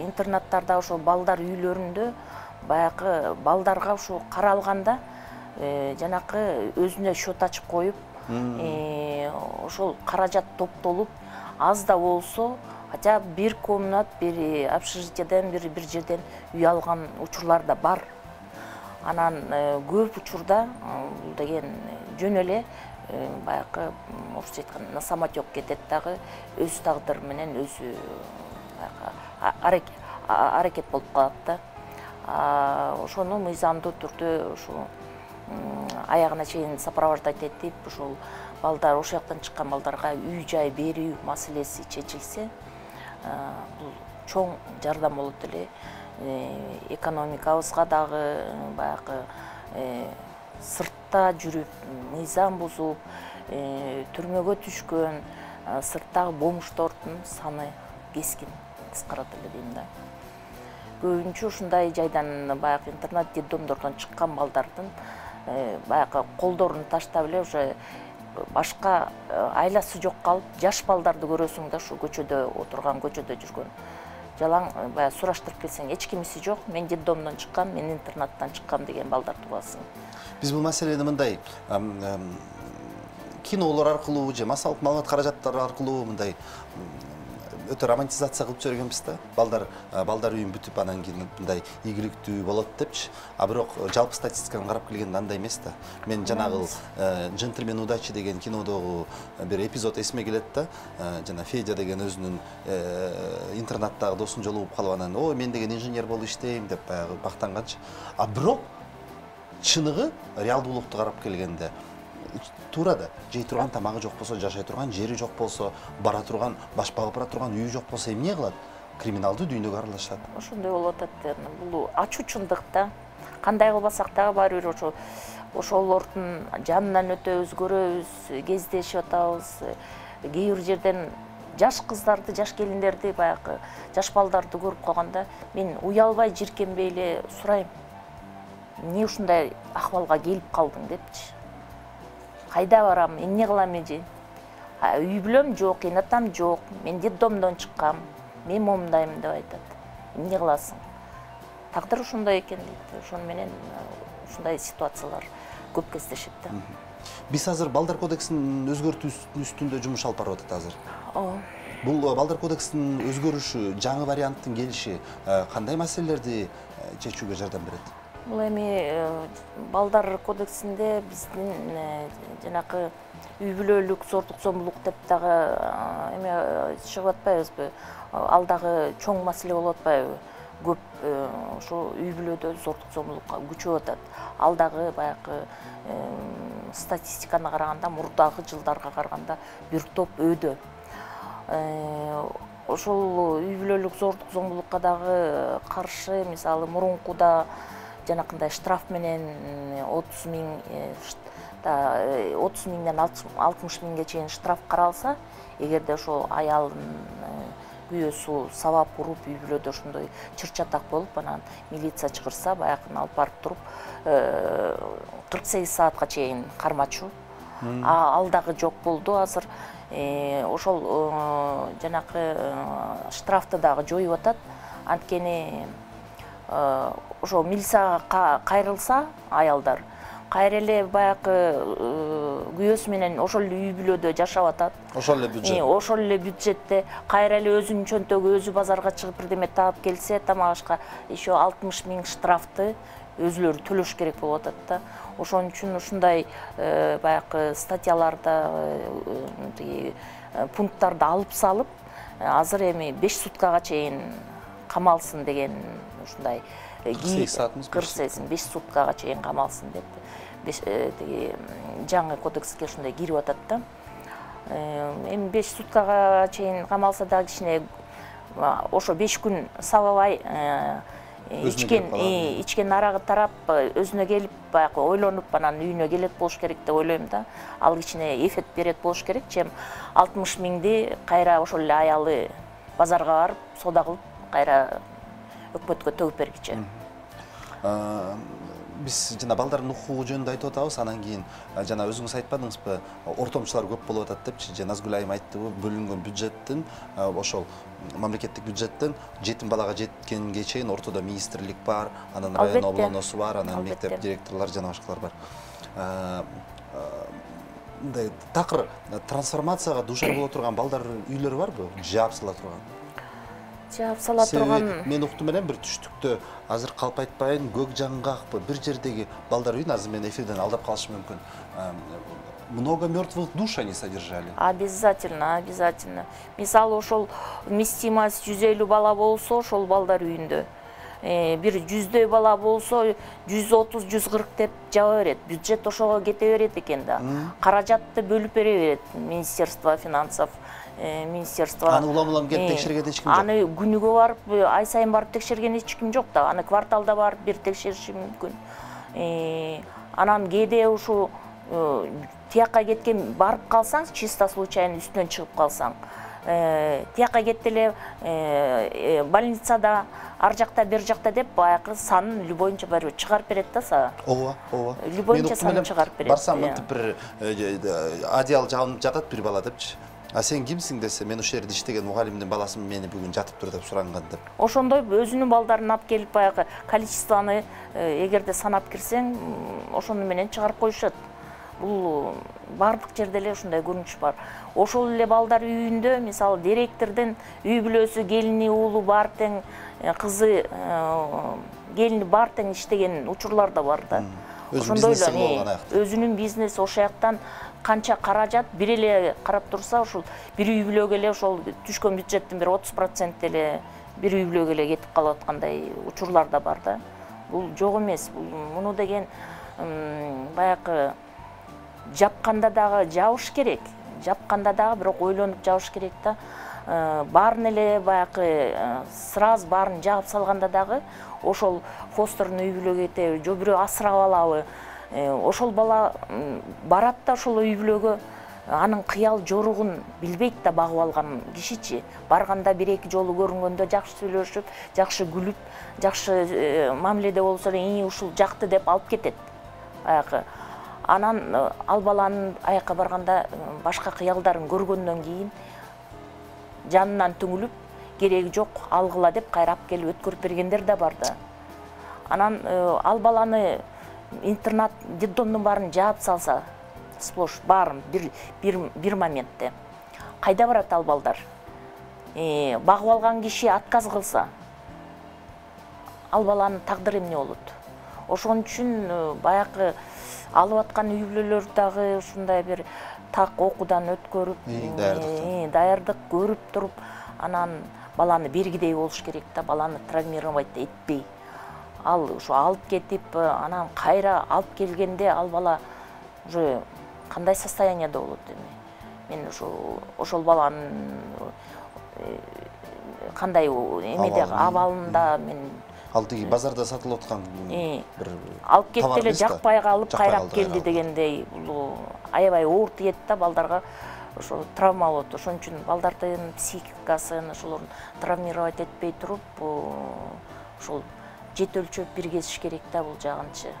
интернаттарда, ошо балдар үйлөрүндө баягы балдарга ушу каралганда жанакы өзүнө счет ачып коюп, ошол каражат топтолуп, аз да болсо, хотя бир комнат, бир общежитиеден, бир жерден үй алган учурлар да бар. Анан көп учурда бул деген жөн эле баягы орусча айтканда на самотек кетет дагы, өз тагдыр менен өзү аракет болуп калат да. Ошону мыйзамдуу түрдө ушу аягына чейин сопровождать этип, ушул балдар, ошол жактан чыккан балдарга үй жай берүү маселеси чечилсе, бул чоң жардам болот эле. Экономикабызга дагы баягы сыртта жүрүп, мыйзам бузуп, түрмөгө түшкөн, сырттагы бомждордун саны кескин кыскарат эле дейм да. Көбүнчө ушундай жайдан баягы интернат детдомдордон чыккан балдардын баягы колдорун таштап эле уже башка айласы жок калып, жаш балдарды көрөсүң да, ушу көчөдө отурган, көчөдө жүргөн. Жалаң баягы сураштырып келсең, эч кимиси жок. Мен детдомдон чыккам, мен интернаттан чыккам деген балдар тугасың. Биз бул маселени мындай кинолор аркылуу же массалык маалымат каражаттары аркылуу мындай өтө романтизация кылып жибергенбиз да. Балдар үйүн бүтүп анан кийин мындай ийгиликтүү болот депчи. А бирок жалпы статистиканы карап келгенде андай эмес да. Мен жанагы Джентльмен удачи деген кинодогу бир эпизод эсиме келет да. Жана Федя деген өзүнүн интернаттагы досун жолугуп калып анан "Ой, мен деген инженер болуп иштейм" деп баягы бактанганчы. А бирок чыныгы реалдуулукту карап келгенде туура да, жей турган тамагы жок болсо, жашай турган жери жок болсо, бара турган, баш багып бара турган үйү жок болсо эмне кылат? Криминалдуу дүйнөгө аралашат. Ошондой болуп атат. Бул ачуу чындык да. Кандай кылбасак дагы баары бир ошолордун жанынан өтөбүз, көрөбүз, кездешип атабыз. Кээ бир жерден жаш кыздарды, жаш келиндерди, баягы жаш балдарды көрүп калганда, мен уялбай, жиркенбей эле сурайм. Эмне ушундай акыбалга келип калдың депчи. Кайда барам, эмне кылам эже? Үй бүлөм жок, энатам жок, мен детдомдон чыккам, мен момдайм деп айтат. Эмне кыласың? Тагдыр ушундай экен дейт. Ошону менен ушундай ситуациялар көп кездешет да. Биз азыр Балдар кодексин өзгөртүү үстүндө жумуш алып барып атат азыр. Бул Балдар кодексинин өзгөрүшү, жаңы варианттын келиши кандай маселелерди чечүүгө жардам берет? Бул эми Балдар кодексинде биздин жанакы үй бүлөлүк зордук зомбулук деп дагы эме чыгып атпайбызбы? Ал дагы чоң маселе болуп атпайбы? Көп ошо үй бүлөдө зордук зомбулукка күчөп атат. Ал дагы баягы статистиканы караганда, мурдагы жылдарга караганда бир топ өйдө. Ошол үй бүлөлүк зордук зомбулукка дагы каршы, мисалы мурункуда жанакындай штраф менен 30 миңден 60 миңге чейин штраф каралса, эгерде ошол аялдын күйөөсү сабап уруп үй бүлөдө ошондой чыр-чатак болуп, анан милиция чыгырса, баягын алып барып туруп 48 саатка чейин кармачу. Ал дагы жок болду азыр. Ошол жанакы штрафты дагы жоюп атат. Анткени ошо милицияга кайрылса аялдар, кайра эле баягы күйөөсү менен ошол эле үй бүлөдө жашап атат. Ошол эле бюджет. Ошол эле бюджетте кайра эле өзүнүн чөнтөгү өзү базарга чыгып бирдеме таап келсе, тамак ашка еще 60 миң штрафты өзүлөрү төлөш керек болуп атат да. Ошон үчүн ушундай баягы статьяларда пункттарды алып салып, азыр эми 5 суткага чейин камалсын деген ушундай 5 суткага чейин камалсын деп жаңы кодекске ушундай кирип атат да. Эми 5 суткага чейин камалса да кичине ошо 5 күн сабабай ичкен арагы тарап өзүнө келип баягы ойлонуп анан үйүнө келет болуш керек деп ойлойм да. Ал кичине эффект берет болуш керек, чем 60 миңди кайра ошол эле аялы базарга барып соода кылып кайра өкмөткө төгүп бергичи. Биз жана балдардын укугу жөнүндө айтып атабыз, анан кийин жана өзүңүз айтпадыңызбы, ортомчулар көп болуп атат депчи. Же Назгүл айым айттыбы, бөлүнгөн бюджеттин, ошол мамлекеттик бюджеттен жетим балага жеткенге чейин ортодо министрлик бар, анан район облоносу бар, анан мектеп директорлор жана башкалар бар. Мындай такыр трансформацияга дуушар боло турган балдар үйлөрү барбы? Жаап сала турган. Жаап сала турган. Мен уктум менен бир түштүктө азыр калп айтпайын, көк жаңгакпы бир жердеги балдар үйүн азыр мен эфирден алдап калышы мүмкүн. Много мертвых душ они содержали. Обязательно, обязательно. Мисалы ошол вместимость 150 бала болсо, ошол балдар үйүндө. Бир 100дөй бала болсо, 130-140 деп жаба берет. Бюджет ошого кете берет экен да. Каражатты бөлүп бере берет Министерство финансов. Министерство. Аны улам келип текшерген эч ким жок. Аны күнүгө барып, ай сайын барып текшерген эч ким жок да. Аны кварталда барып бир текшериши мүмкүн. Анан кээде ушу тияққа кеткен барып қалсаң, чисто случайно үстінен шығып қалсаң, тияққа кетті эле больницада ар жакта бер жакта деп баягы санын любойнча барып чыгарып берет да сага. Ооба. Любойнча санын чыгарып берет. Барсам мынтип бир одеял жабынып жатат бир бала депчи. А сен кимсиң десе, мен ошол жерде иштеген мугалимдин баласы мени бүгүн жатып тур деп суранган деп. Ошондой өзүнүн балдарын алып келип баягы количествоны эгерде санап кирсең, ошону менен чыгарып коюшат. Бул бардык жерде эле ушундай көрүнүш бар. Ошол эле балдар үйүндө, мисалы директордун үй бүлөсү, келини, уулу бар тең, кызы, келини бар тең иштеген учурлар да бар да. Ошондой эле өзүнүн бизнеси ошол жактан канча каражат бир эле карап турса, ошол бир үй бүлөгө эле ошол түшкөн бюджеттин бир 30% эле бир үй бүлөгө эле кетип калып аткандай учурлар да бар да. Бул жок эмес. Муну деген баягы жапканда дагы жабыш керек. Жапканда дагы бирок ойлонуп жабыш керек да. Баарын эле баягы сразу баарын жаап салганда дагы ошол фостердун үй бүлөгө кетеби, же бирөө асырап алабы. Ошол бала барат да ошол үй бүлөгө, анын кыял жоругун билбейт да багып алган кишичи. Барганда бир-эки жолу көрүнгөндө жакшы сүйлөшүп, жакшы күлүп, жакшы мамиледе болсо эле ушул жакты деп алып кетет. Баягы анан ал баланын аякка барганда башка кыялдарын көргөндөн кийин жанынан түңүлүп, кереги жок, алгыла деп кайрап келип өткөрүп бергендер да бар да. Анан ал баланы интернат, детдомдун баарын жаап салса, сплош баарын бир моментте. Кайда барат ал балдар? Багып алган киши отказ кылса, ал баланын тагдыры эмне болот? Ошон үчүн баягы алып аткан үй бүлөлөр дагы ушундай бир так окуудан өткөрүп, даярдык көрүп туруп, анан баланы бергидей болуш керек да, баланы травмировать этпей. Ал ушу алып кетип, анан кайра алып келгенде ал бала уже кандай состоянияда болот эми. Мен ошол баланын кандай эмеде абалында мен ал тиги базарда сатылып аткан бир алып кетти эле жакпай калып кайрап келди дегендей, бул аябай оор тиет да балдарга, ошо травма болот. Ошон үчүн балдардын психикасын ошолорун травмировать этпей туруп, ошол жет өлчөп биргезиш керек да бул жагынчы.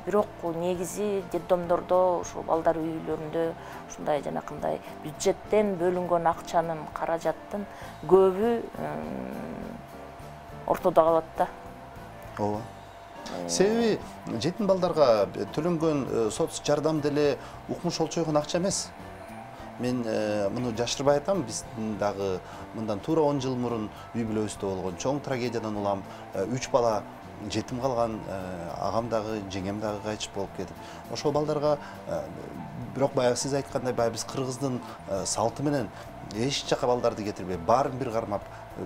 Бирок негизи детдомдордо, ошо балдар үйлөрүндө ушундай жанакындай бюджеттен бөлүнгөн акчанын, каражаттын көбү ортодо калат да. Ооба. Себеби жетим балдарга төлөнгөн соц жардам деле укмуш олчойгон акча эмес. Мен муну жашырбай айтам, биз дагы мындан туура 10 жыл мурун үй бүлөбүздө болгон чоң трагедиядан улам 3 бала жетим калган, агам дагы, жеңем дагы кайтыш болуп кетип. Ошол балдарга бирок баягы сиз айткандай биз кыргыздын салты менен эч жака балдарды кетирбей, баарын бир кармап,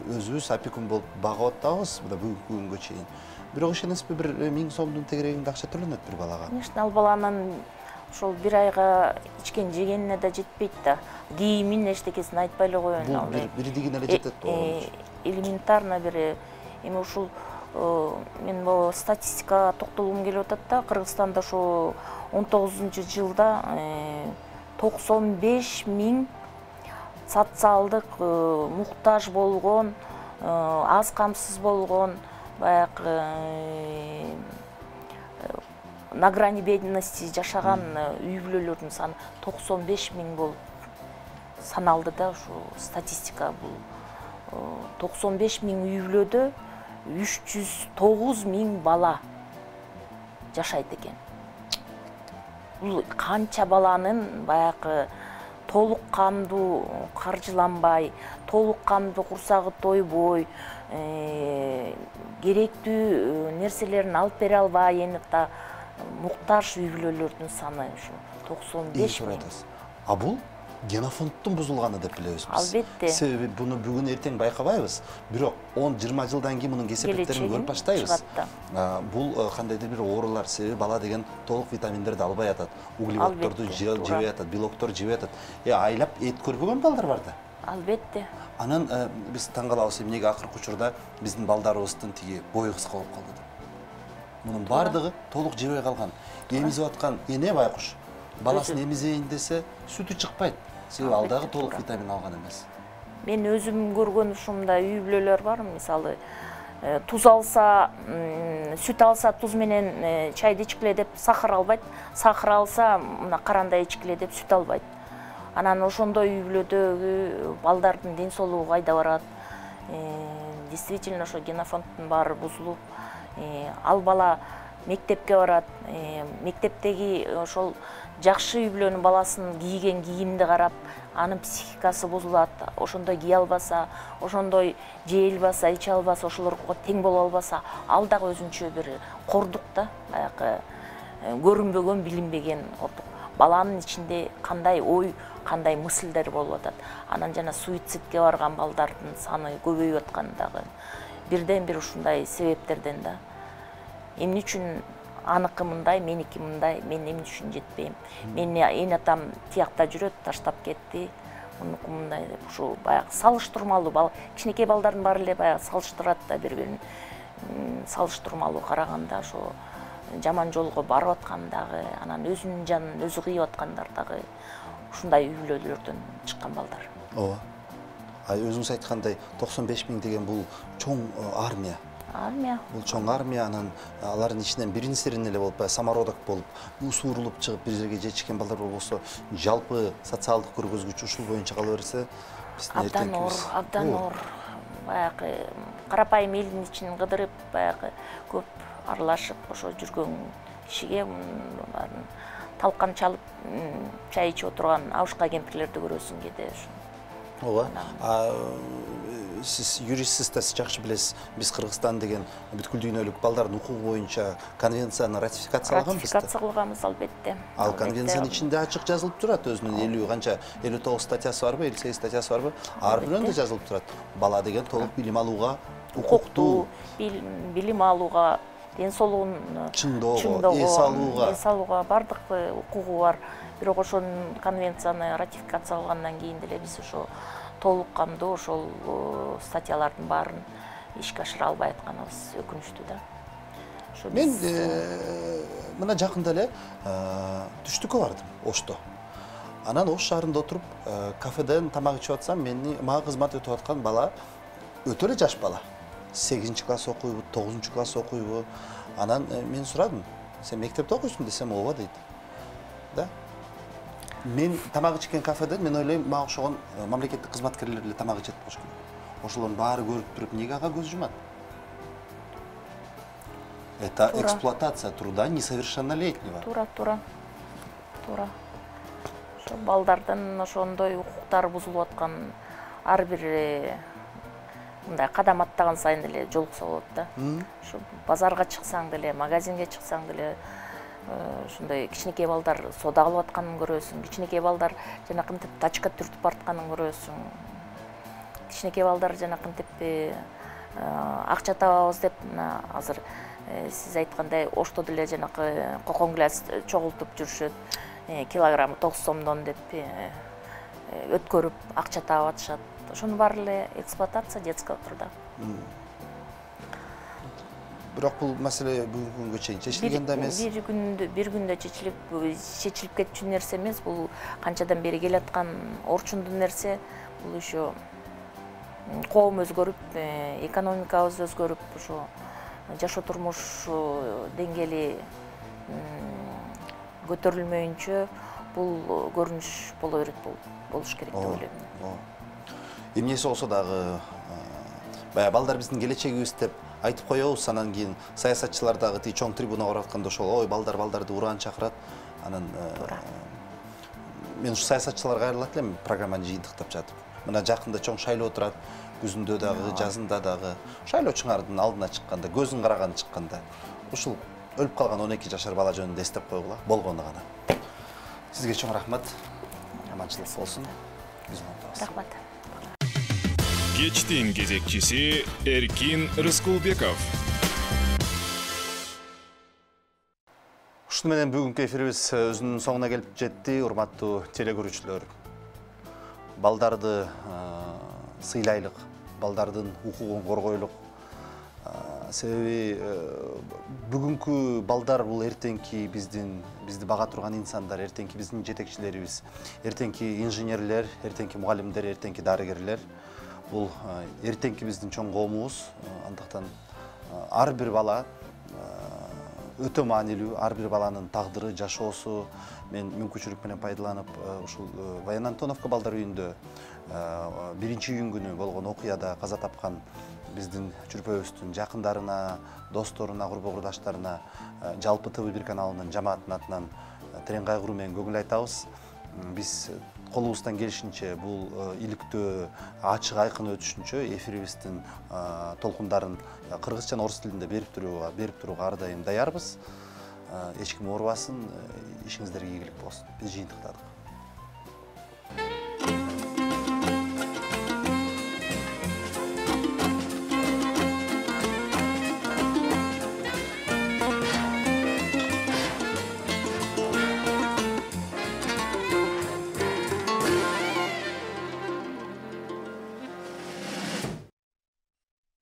өзүбүз опекун болуп багып атабыз бүгүнкү күнгө чейин. Бирок ишенесизби, бир 1000 сомдун тегерегинде акча төлөнөт бир балага. Конечно, ал баланын ошол бир айга ичкен жегенине да жетпейт да. Кийимин эчтекесин айтпай эле коеюн. Бул бирдигине эле жетет го. Элементарно бир эми ушул мен бул статистикага токтолгум келип атат да. Кыргызстанда ошо 19-жылда 95 000 социалдык муктаж болгон, аз камсыз болгон, баягы на грани бедности жашаган үй бүлөлөрдүн саны 95 000 болуп саналды да. Ушу статистика бул 95 000 үй бүлөдө 309 000 бала жашайт экен. Бул канча баланын баягы толук кандуу каржыланбай, толук кандуу курсагы тойбой, керектүү нерселерин алып бере албай, энекта муктаж үй бүлөлөрдүн саны ушу 95 000. А бул генофондтун бузулганы деп билебиз биз. Албетте. Себеби буну бүгүн эртең байкабайбыз. Бирок 10-20 жылдан кийин мунун кесепеттерин көрүп баштайбыз. Бул кандайдыр бир оорулар, себеби бала деген толук витаминдерди албай атат, углеводдорду жебей атат, белоктор жебей атат. Айлап эт көрбөгөн балдар бар да. Албетте. Анан биз таң калабыз, эмнеге акыркы учурда биздин балдарыбыздын тиги бою кыска болуп калды деп. Мунун бардыгы толук жебей калган. Эмизип аткан эне байкуш баласын эмизейин десе, сүтү чыкпайт. себеби ал дагы толук витамин алган эмес. Мен өзүм көргөн ушундай үй бүлөлөр бар, мисалы туз алса, сүт алса туз менен чайды ичкиле деп сахар албайт, сахар алса мына карандай ичкиле деп сүт албайт. Анан ошондой үй бүлөдөгү балдардын ден соолугу кайда барат? Действительно ошо генофонддун баары бузулуп, ал бала мектепке барат, мектептеги ошол жакшы үй бүлөнүн баласын кийген кийимди карап, анын психикасы бузулат, ошондой кие албаса, ошондой жей албаса, иче албаса, ошолорго тең боло албаса, ал дагы өзүнчө бир кордук да, баягы көрүнбөгөн, билинбеген кордук. Баланын ичинде кандай ой, кандай мыслдер болуп атат. Анан жана суицидке барган балдардын саны көбөйүп аткан дагы бирден бир ушундай себептерден да. Эмне үчүн аныкы мындай, меники мындай, мен эмне үчүн жетпейм. Мени эне атам тиякта жүрөт, таштап кетти. Мунуку мындай деп ушу баягы салыштырмалуу кичинекей балдардын баары эле баягы салыштырат да бири-бирин. Салыштырмалуу караганда ошо жаман жолго барып аткандагы, анан өзүнүн жанын өзү кыйып аткандар дагы ушундай үй бүлөлөрдөн чыккан балдар. Ооба. Өзүңүз айткандай 95 000 деген бул чоң армия. Армия. Бул чоң армия, анан алардын ичинен бирин-сирин эле болуп, самородок болуп, суурулуп чыгып бир жерге жетишкен балдар болсо, жалпы социалдык көргөзгүч ушул боюнча кала берсе, биздин абдан оор. Баягы карапайым элдин ичин кыдырып, баягы көп аралашып ошо жүргөн кишиге талкан чалып чай ичип отурган абышка кемпирлерди көрөсүң кээде. Ооба. Сиз юристсиз да жакшы билесиз. Биз Кыргызстан деген бүткүл дүйнөлүк балдардын укугу боюнча конвенцияны ратификациялаганбыз. Ратификациялаганбыз албетте. Ал конвенциянын ичинде ачык жазылып турат, өзүнүн 50 канча 59 статьясы барбы, 58 статьясы барбы? Ар биринде жазылып турат. Бала деген толук билим алууга укуктуу, билим алууга, ден соолугун чыңдоого, эс алууга бардык укугу бар. Бирок ошонун конвенцияны ратификациялагандан кийин деле биз ошо толук камдуу ошол статьялардын баарын ишке ашыра албай атканыбыз өкүнүчтүү да. Мен мына жакында эле түштүккө бардым, Ошто. Анан Ош шаарында отуруп, кафеден тамак ичип атсам, мага кызмат өтүп аткан бала өтө эле жаш бала. 8 класс окуйбу, 9 класс окуйбу. Анан мен сурадым, сен мектепте окуйсуң десем, ооба дейт. Да? Мен тамак ичкен кафеден мен ойлойм, мага окшогон мамлекеттик кызматкерлер эле тамак ичет болуш керек. Ошолордун баары көрүп туруп, эмнеге ага көз жумат? Это эксплуатация труда несовершеннолетнего. Тура. Ошо балдардын ошондой укуктары бузулуп аткан ар бир мындай кадам аттаган сайын деле жолукса болот да. Ошо базарга чыксаң деле, магазинге чыксаң деле ушундай кичинекей балдар сода кылып атканын көрөсүң, кичинекей балдар жанакынтип тачка түртүп баратканын көрөсүң. Кичинекей балдар жанакынтип акча табабыз деп азыр сиз айткандай Ошто деле жанакы кокон гиляс чогултуп жүрүшөт. Килограммы 90 сомдон деп өткөрүп акча таап атышат. Ошонун баары эле эксплуатация детского труда. Бирок бул маселе бүгүнкү күнгө чейин чечилген да эмес. Бир күндө чечилип кетчү нерсе эмес. Бул канчадан бери келаткан орчундун нерсе. Бул ошо коом өзгөрүп, экономикабыз өзгөрүп, ошо жашоо турмуш деңгээли көтөрүлмөйүнчө бул көрүнүш боло берет, болуш керек деп ойлойм. Эмнеси болсо дагы баягы балдар биздин келечегибиз деп айтып коебуз, анан кийин саясатчылар дагы тиги чоң трибунага барып атканда ошол ой балдарды ураан чакырат. Анан мен ушу саясатчыларга кайрылат элем программаны жыйынтыктап жатып. Мына жакында чоң шайлоо турат, күзүндө дагы, жазында дагы. Шайлоочуңардын алдына чыкканда, көзүн караган чыкканда, ушул өлүп калган 12 жашар бала жөнүндө эстеп койгула, болгону гана. Сизге чоң рахмат. Аманчылык болсун. Рахмат. Кечтин кезекчиси Эркин Рыскулбеков. Ушуну менен бүгүнкү эфирибиз өзүнүн соңуна келип жетти, урматтуу телекөрүүчүлөр. Балдарды сыйлайлык, балдардын укугун коргойлук, Себеби бүгүнкү балдар бул эртеңки бизди бага турган инсандар, эртеңки биздин жетекчилерибиз, эртеңки инженерлер, эртеңки мугалимдер, эртеңки дарыгерлер. Бул эртеңки биздин чоң коомубуз. Андыктан ар бир бала өтө маанилүү, ар бир баланын тагдыры, жашоосу. Мен мүмкүнчүлүк менен пайдаланып ушул Баян Антоновка балдар үйүндө биринчи июнь күнү болгон окуяда каза тапкан биздин чүрпөбүздүн жакындарына, досторуна, курбу курдаштарына жалпы ТВ1 каналынын жамааттын атынан терең кайгыруу менен көңүл айтабыз. Биз колубуздан келишинче бул иликтөө ачык айкын өтүшүнчө эфирибиздин толкундарын кыргыз жана орус тилинде берип турууга ар дайым даярбыз. Эч ким оорубасын, ишиңиздерге ийгилик болсун. Биз жыйынтыктадык.